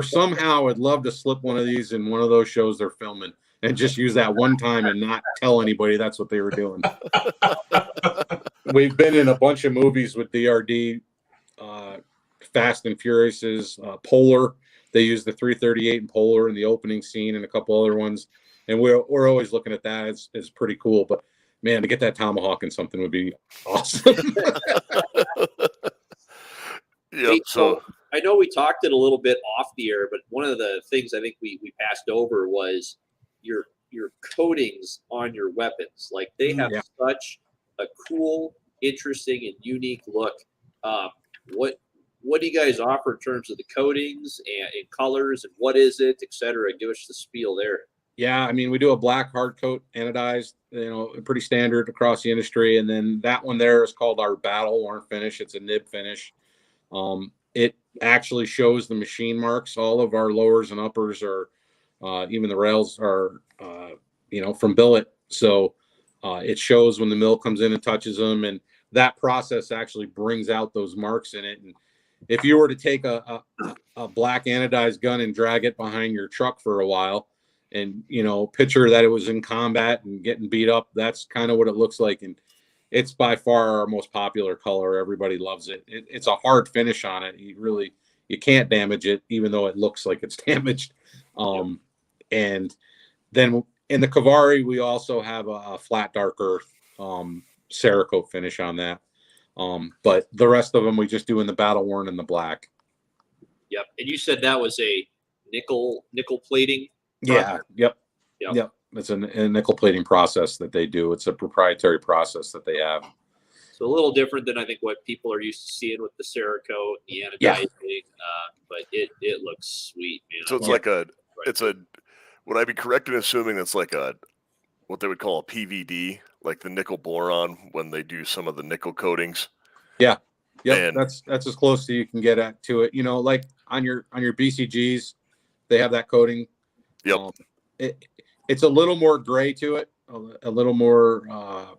C: somehow I'd love to slip one of these in one of those shows they're filming and just use that one time and not tell anybody that's what they were doing. We've been in a bunch of movies with DRD. Fast and Furious's Polar. They use the 338 and Polar in the opening scene and a couple other ones. And we're always looking at that as pretty cool. But man, to get that tomahawk in something would be awesome.
A: Yep.
B: Hey,
A: So
B: I know we talked it a little bit off the air, but one of the things I think we passed over was your coatings on your weapons. Like they have such a cool, interesting, and unique look. What do you guys offer in terms of the coatings and colors, and what is it, et cetera? Give us the spiel there.
C: Yeah, I mean, we do a black hard coat anodized, pretty standard across the industry. And then that one there is called our battle worn finish. It's a nib finish. It actually shows the machine marks. All of our lowers and uppers are, even the rails are, from billet. So it shows when the mill comes in and touches them. And that process actually brings out those marks in it. And if you were to take a black anodized gun and drag it behind your truck for a while and, picture that it was in combat and getting beat up, that's kind of what it looks like. And it's by far our most popular color. Everybody loves it. It's a hard finish on it. You can't damage it, even though it looks like it's damaged. And then in the Cavari, we also have a flat dark earth Cerakote finish on that. But the rest of them we just do in the battle worn and the black.
B: Yep. And you said that was a nickel plating?
C: Yeah. Yep. It's a nickel plating process that they do. It's a proprietary process that they have.
B: So a little different than I think what people are used to seeing with the Cerakote, the anodizing, but it looks sweet, man.
A: So it's would I be correct in assuming it's like what they would call a PVD, like the nickel boron when they do some of the nickel coatings?
C: Yeah. Yep.
A: And
C: that's as close as you can get to it. Like on your BCGs, they have that coating.
A: Yep.
C: It's a little more gray to it, a little more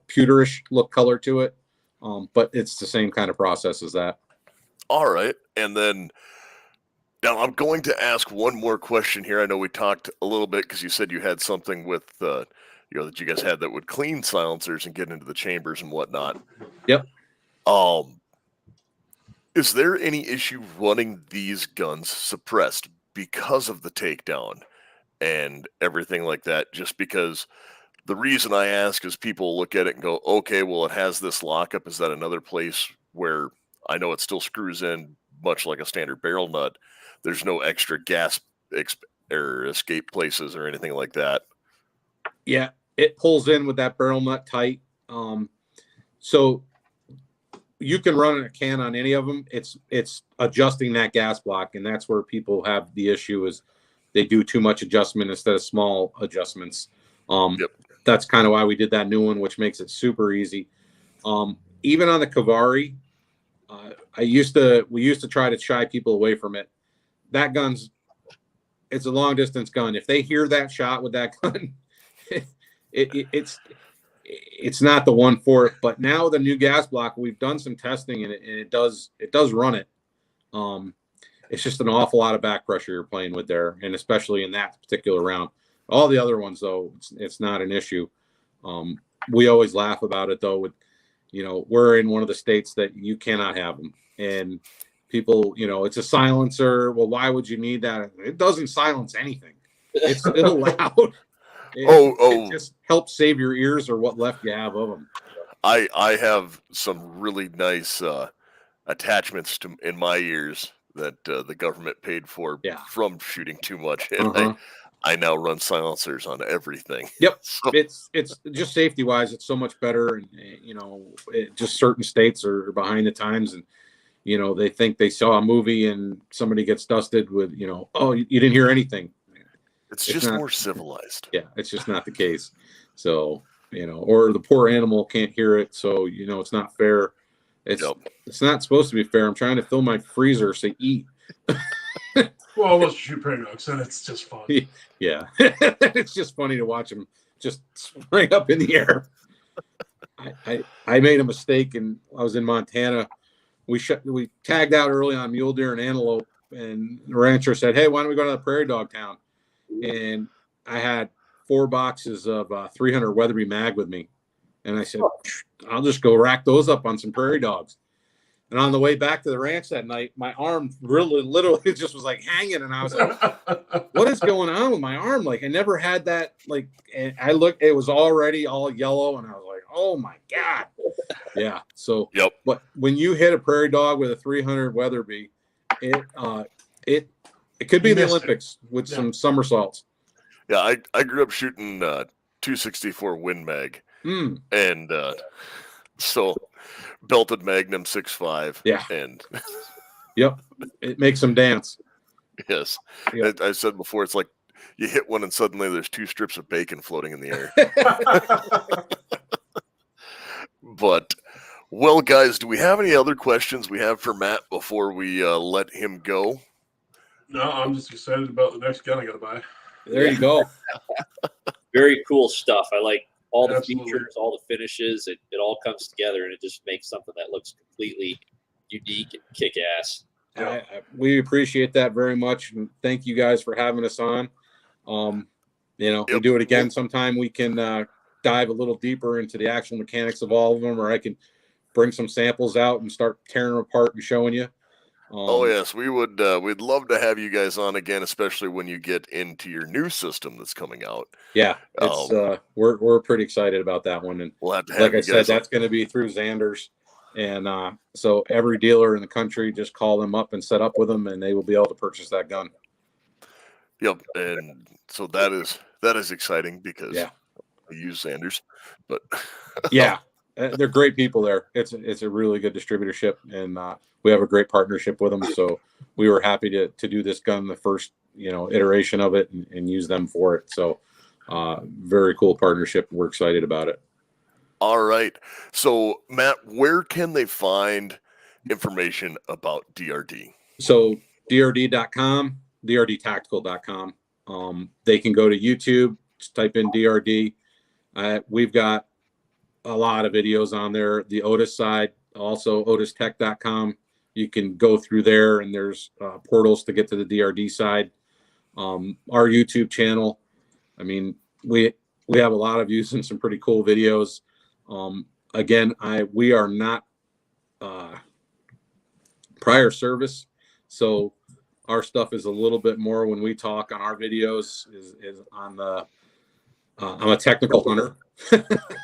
C: pewterish look color to it. But it's the same kind of process as that.
A: All right. And then now I'm going to ask one more question here. I know we talked a little bit because you said you had something with, that you guys had that would clean silencers and get into the chambers and whatnot.
C: Yep.
A: Is there any issue running these guns suppressed because of the takedown and everything like that? Just because the reason I ask is people look at it and go, okay, well, it has this lockup. Is that another place where I know it still screws in much like a standard barrel nut? There's no extra gas or escape places or anything like that.
C: Yeah, it pulls in with that barrel nut tight. So you can run a can on any of them. It's adjusting that gas block, and that's where people have the issue is they do too much adjustment instead of small adjustments.
A: Yep.
C: That's kind of why we did that new one, which makes it super easy. Even on the Cavari, we used to try to shy people away from it. That it's a long distance gun. If they hear that shot with that gun, it's not the one for it. But now the new gas block, we've done some testing and it does run it. It's just an awful lot of back pressure you're playing with there, and especially in that particular round. All the other ones, though, it's not an issue. We always laugh about it, though. With we're in one of the states that you cannot have them, and people, it's a silencer. Well, why would you need that? It doesn't silence anything. It's still loud. It just helps save your ears or what left you have of them.
A: I have some really nice attachments in my ears that the government paid for from shooting too much, and I now run silencers on everything.
C: Yep. So. It's just safety wise, it's so much better. And, just certain states are behind the times, and, they think they saw a movie and somebody gets dusted with, oh, you didn't hear anything.
A: It's just not, more civilized.
C: Yeah. It's just not the case. So, or the poor animal can't hear it. So, it's not fair. It's not supposed to be fair. I'm trying to fill my freezer, say eat.
D: Well, let's shoot prairie dogs, and it's just fun.
C: Yeah, it's just funny to watch them just spring up in the air. I made a mistake, and I was in Montana. We tagged out early on mule deer and antelope, and the rancher said, "Hey, why don't we go to the prairie dog town?" And I had 4 boxes of 300 Weatherby mag with me, and I said, "I'll just go rack those up on some prairie dogs." And on the way back to the ranch that night, my arm really literally just was like hanging. And I was like, what is going on with my arm? Like I never had that. Like, and I looked, it was already all yellow. And I was like, oh my God. Yeah. So,
A: Yep.
C: but when you hit a prairie dog with a 300 Weatherby, it could be
D: You
C: the
D: missed it.
C: Olympics with some somersaults.
A: Yeah, I grew up shooting 264 Win Mag, and so belted Magnum 6.5.
C: Yeah.
A: And
C: Yep. It makes them dance.
A: yes,
C: Yep.
A: I said before, it's like you hit one and suddenly there's 2 strips of bacon floating in the air. But, well, guys, do we have any other questions we have for Matt before we let him go?
D: No, I'm just excited about the next gun I got to buy.
C: There you go.
B: Very cool stuff. I like all the
D: Absolutely.
B: features, all the finishes. It all comes together, and it just makes something that looks completely unique and kick-ass.
C: We appreciate that very much. And thank you guys for having us on. We do it again sometime. We can dive a little deeper into the actual mechanics of all of them, or I can bring some samples out and start tearing them apart and showing you.
A: Oh yes, we would. We'd love to have you guys on again, especially when you get into your new system that's coming out.
C: Yeah, it's we're pretty excited about that one, and
A: we'll have to have
C: like
A: you
C: I
A: guys
C: said, that's going to be through Xander's, and so every dealer in the country, just call them up and set up with them, and they will be able to purchase that gun.
A: Yep, and so that is exciting because
C: Yeah.
A: we use Xander's, but
C: Yeah, they're great people there. It's a really good distributorship, and we have a great partnership with them. So we were happy to do this gun, the first iteration of it, and use them for it. So very cool partnership. We're excited about it.
A: All right. So Matt, where can they find information about DRD?
C: So DRD.com, DRDTactical.com. They can go to YouTube, just type in DRD. We've got a lot of videos on there. The Otis side, also OtisTech.com. You can go through there, and there's portals to get to the DRD side. Our YouTube channel, I mean, we have a lot of views and some pretty cool videos. Again, we are not prior service, so our stuff is a little bit more when we talk on our videos is on the I'm a technical hunter.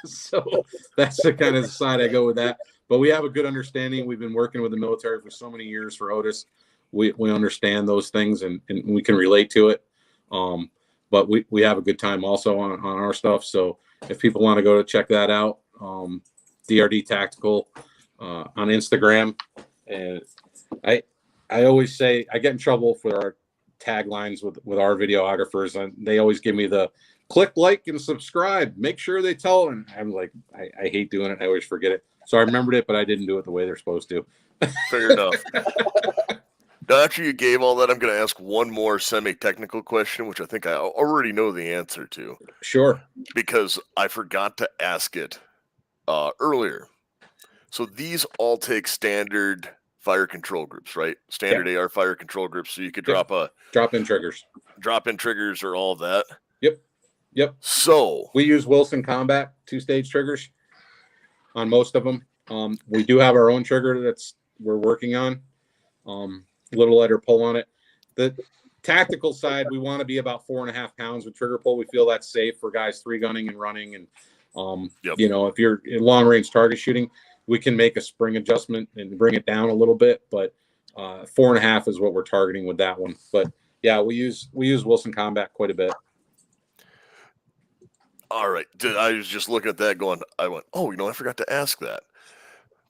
C: So that's the kind of side I go with that. But we have a good understanding. We've been working with the military for so many years for Otis. We understand those things and we can relate to it. But we have a good time also on our stuff. So if people want to go to check that out, DRD Tactical on Instagram. And I always say I get in trouble for our taglines with our videographers, and they always give me the click like and subscribe. Make sure they tell. And I'm like, I hate doing it. I always forget it. So I remembered it, but I didn't do it the way they're supposed to.
A: Fair enough. Now, after you gave all that, I'm going to ask one more semi-technical question, which I think I already know the answer to.
C: Sure.
A: Because I forgot to ask it earlier. So these all take standard fire control groups, right? Standard AR fire control groups. So you could drop
C: drop-in triggers.
A: Drop-in triggers or all of that.
C: Yep.
A: So
C: we use Wilson Combat 2-stage triggers on most of them. We do have our own trigger we're working on. Little lighter pull on it. The tactical side, we want to be about 4.5 pounds with trigger pull. We feel that's safe for guys 3 gunning and running. And if you're in long range target shooting, we can make a spring adjustment and bring it down a little bit. But 4.5 is what we're targeting with that one. But yeah, we use Wilson Combat quite a bit.
A: All right. I was just looking at that I went, I forgot to ask that.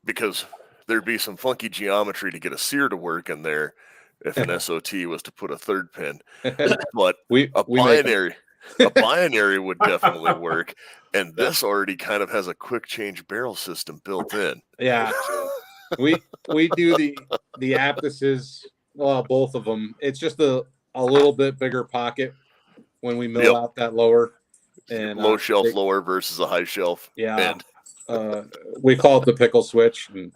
A: Because there'd be some funky geometry to get a sear to work in there if an SOT was to put a third pin. But a binary would definitely work. And this already kind of has a quick change barrel system built in.
C: Yeah. We do the Aptuses, both of them. It's just a little bit bigger pocket when we mill out that lower. And
A: low shelf lower versus a high shelf.
C: Yeah. We call it the pickle switch. And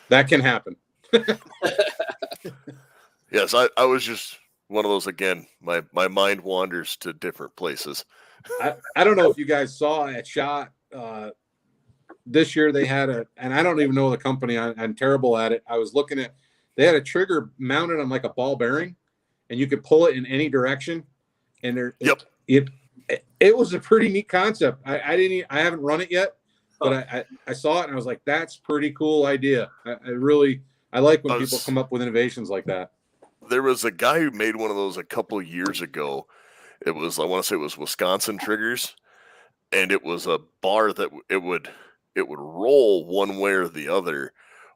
C: that can happen.
A: Yes, I was just one of those again. My mind wanders to different places.
C: I don't know if you guys saw at SHOT this year they had and I don't even know the company. I'm terrible at it. I was looking at, they had a trigger mounted on like a ball bearing, and you could pull it in any direction. And it was a pretty neat concept. I haven't run it yet, but I saw it and I was like, that's pretty cool idea. I like when people come up with innovations like that.
A: There was a guy who made one of those a couple of years ago. I want to say it was Wisconsin triggers, and it was a bar that it would roll one way or the other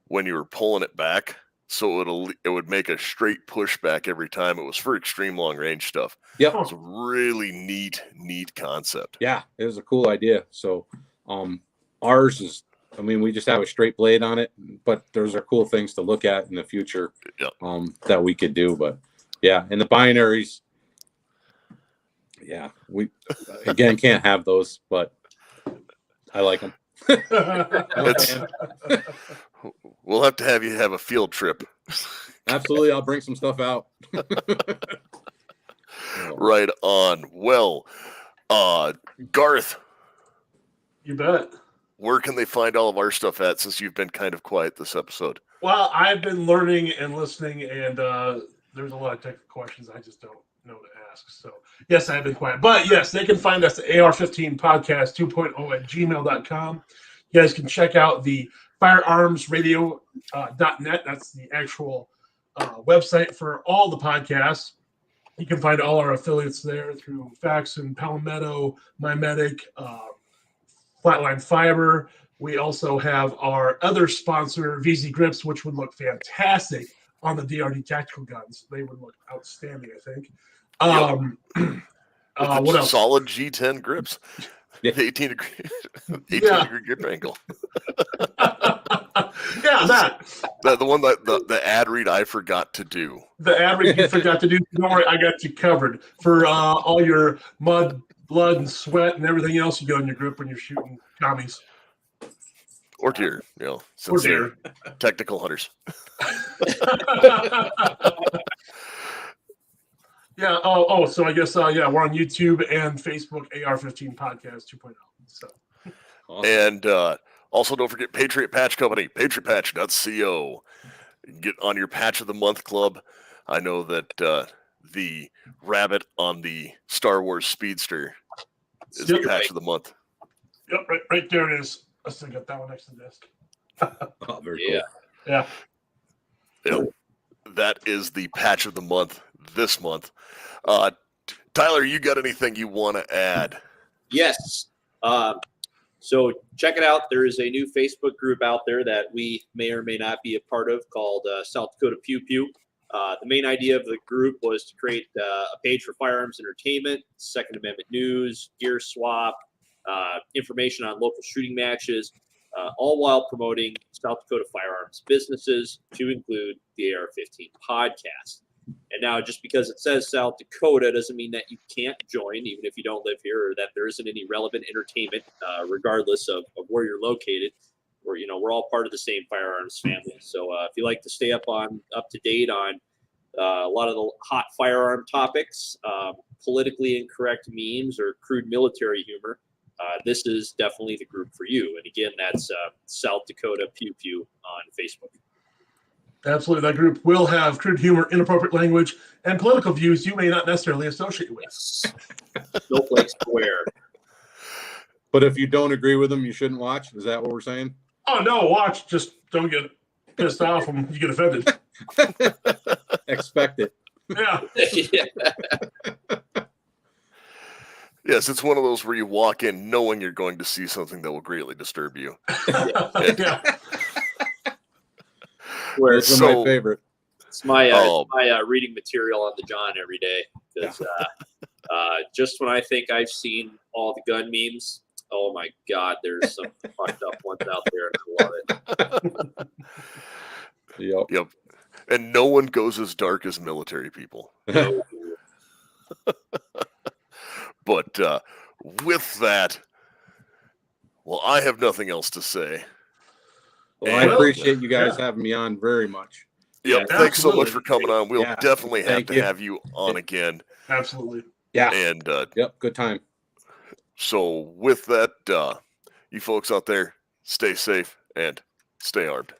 A: when you were pulling it back. So it would make a straight pushback every time. It was for extreme long range stuff.
C: Yep.
A: It was a really neat concept.
C: Yeah, it was a cool idea. So ours is, I mean, we just have a straight blade on it, but those are cool things to look at in the future that we could do. But yeah, and the binaries, yeah, we again can't have those, but I like them.
A: We'll have to have you have a field trip.
C: Absolutely, I'll bring some stuff out.
A: Right on. Well, Garth,
D: You bet.
A: where can they find all of our stuff at, since you've been kind of quiet this episode?
D: Well, I've been learning and listening, and there's a lot of technical questions I just don't know to ask. So, yes, I've been quiet. But, yes, they can find us at AR-15 Podcast 2.0 at gmail.com. You guys can check out the firearmsradio.net. That's the actual website for all the podcasts. You can find all our affiliates there through Faxon, Palmetto, MyMedic, Flatline Fiber. We also have our other sponsor, VZ Grips, which would look fantastic on the DRD Tactical guns. They would look outstanding, I think. What else?
A: Solid G10 grips. 18 degree grip angle.
D: Yeah, that.
A: The one that the ad read I forgot to do.
D: The ad read you forgot to do. Don't worry, I got you covered for all your mud, blood, and sweat and everything else you got in your grip when you're shooting commies.
A: Or deer, since they're technical hunters.
D: Yeah. So I guess we're on YouTube and Facebook. AR-15 Podcast 2.0. So.
C: Awesome.
A: And also don't forget Patriot Patch Company, patriotpatch.co. Get on your Patch of the Month club. I know that the rabbit on the Star Wars Speedster is the Patch of the Month.
D: Yep, right there it is. I still got that one next to the desk.
C: Oh, very cool.
D: Yeah.
A: Yep. That is the Patch of the Month this month. Tyler, you got anything you want to add?
B: Yes. So check it out. There is a new Facebook group out there that we may or may not be a part of called South Dakota Pew Pew. The main idea of the group was to create a page for firearms entertainment, Second Amendment news, gear swap, information on local shooting matches, all while promoting South Dakota firearms businesses, to include the AR-15 podcast. And now, just because it says South Dakota doesn't mean that you can't join, even if you don't live here, or that there isn't any relevant entertainment, regardless of where you're located. We're all part of the same firearms family. So if you like to stay up to date on a lot of the hot firearm topics, politically incorrect memes, or crude military humor, this is definitely the group for you. And again, that's South Dakota Pew Pew on Facebook.
D: Absolutely. That group will have crude humor, inappropriate language, and political views you may not necessarily associate with.
B: No place to wear.
C: But if you don't agree with them, you shouldn't watch. Is that what we're saying?
D: Oh, no, watch. Just don't get pissed off when you get offended.
C: Expect it.
D: Yeah.
A: Yes, it's one of those where you walk in knowing you're going to see something that will greatly disturb you.
D: Yeah.
C: Those are my favorite.
B: It's my reading material on the John every day. Because just when I think I've seen all the gun memes, oh my God, there's some fucked up ones out there. I love it.
A: Yep. And no one goes as dark as military people. But with that, well, I have nothing else to say.
C: Well, I appreciate you guys having me on very much.
A: Yep.
D: Yeah,
A: thanks so much
D: absolutely.
A: for coming on. We'll definitely have to have you on again.
D: Absolutely.
C: Yeah.
A: And
C: yep, good time.
A: so with that, you folks out there, stay safe, and stay armed.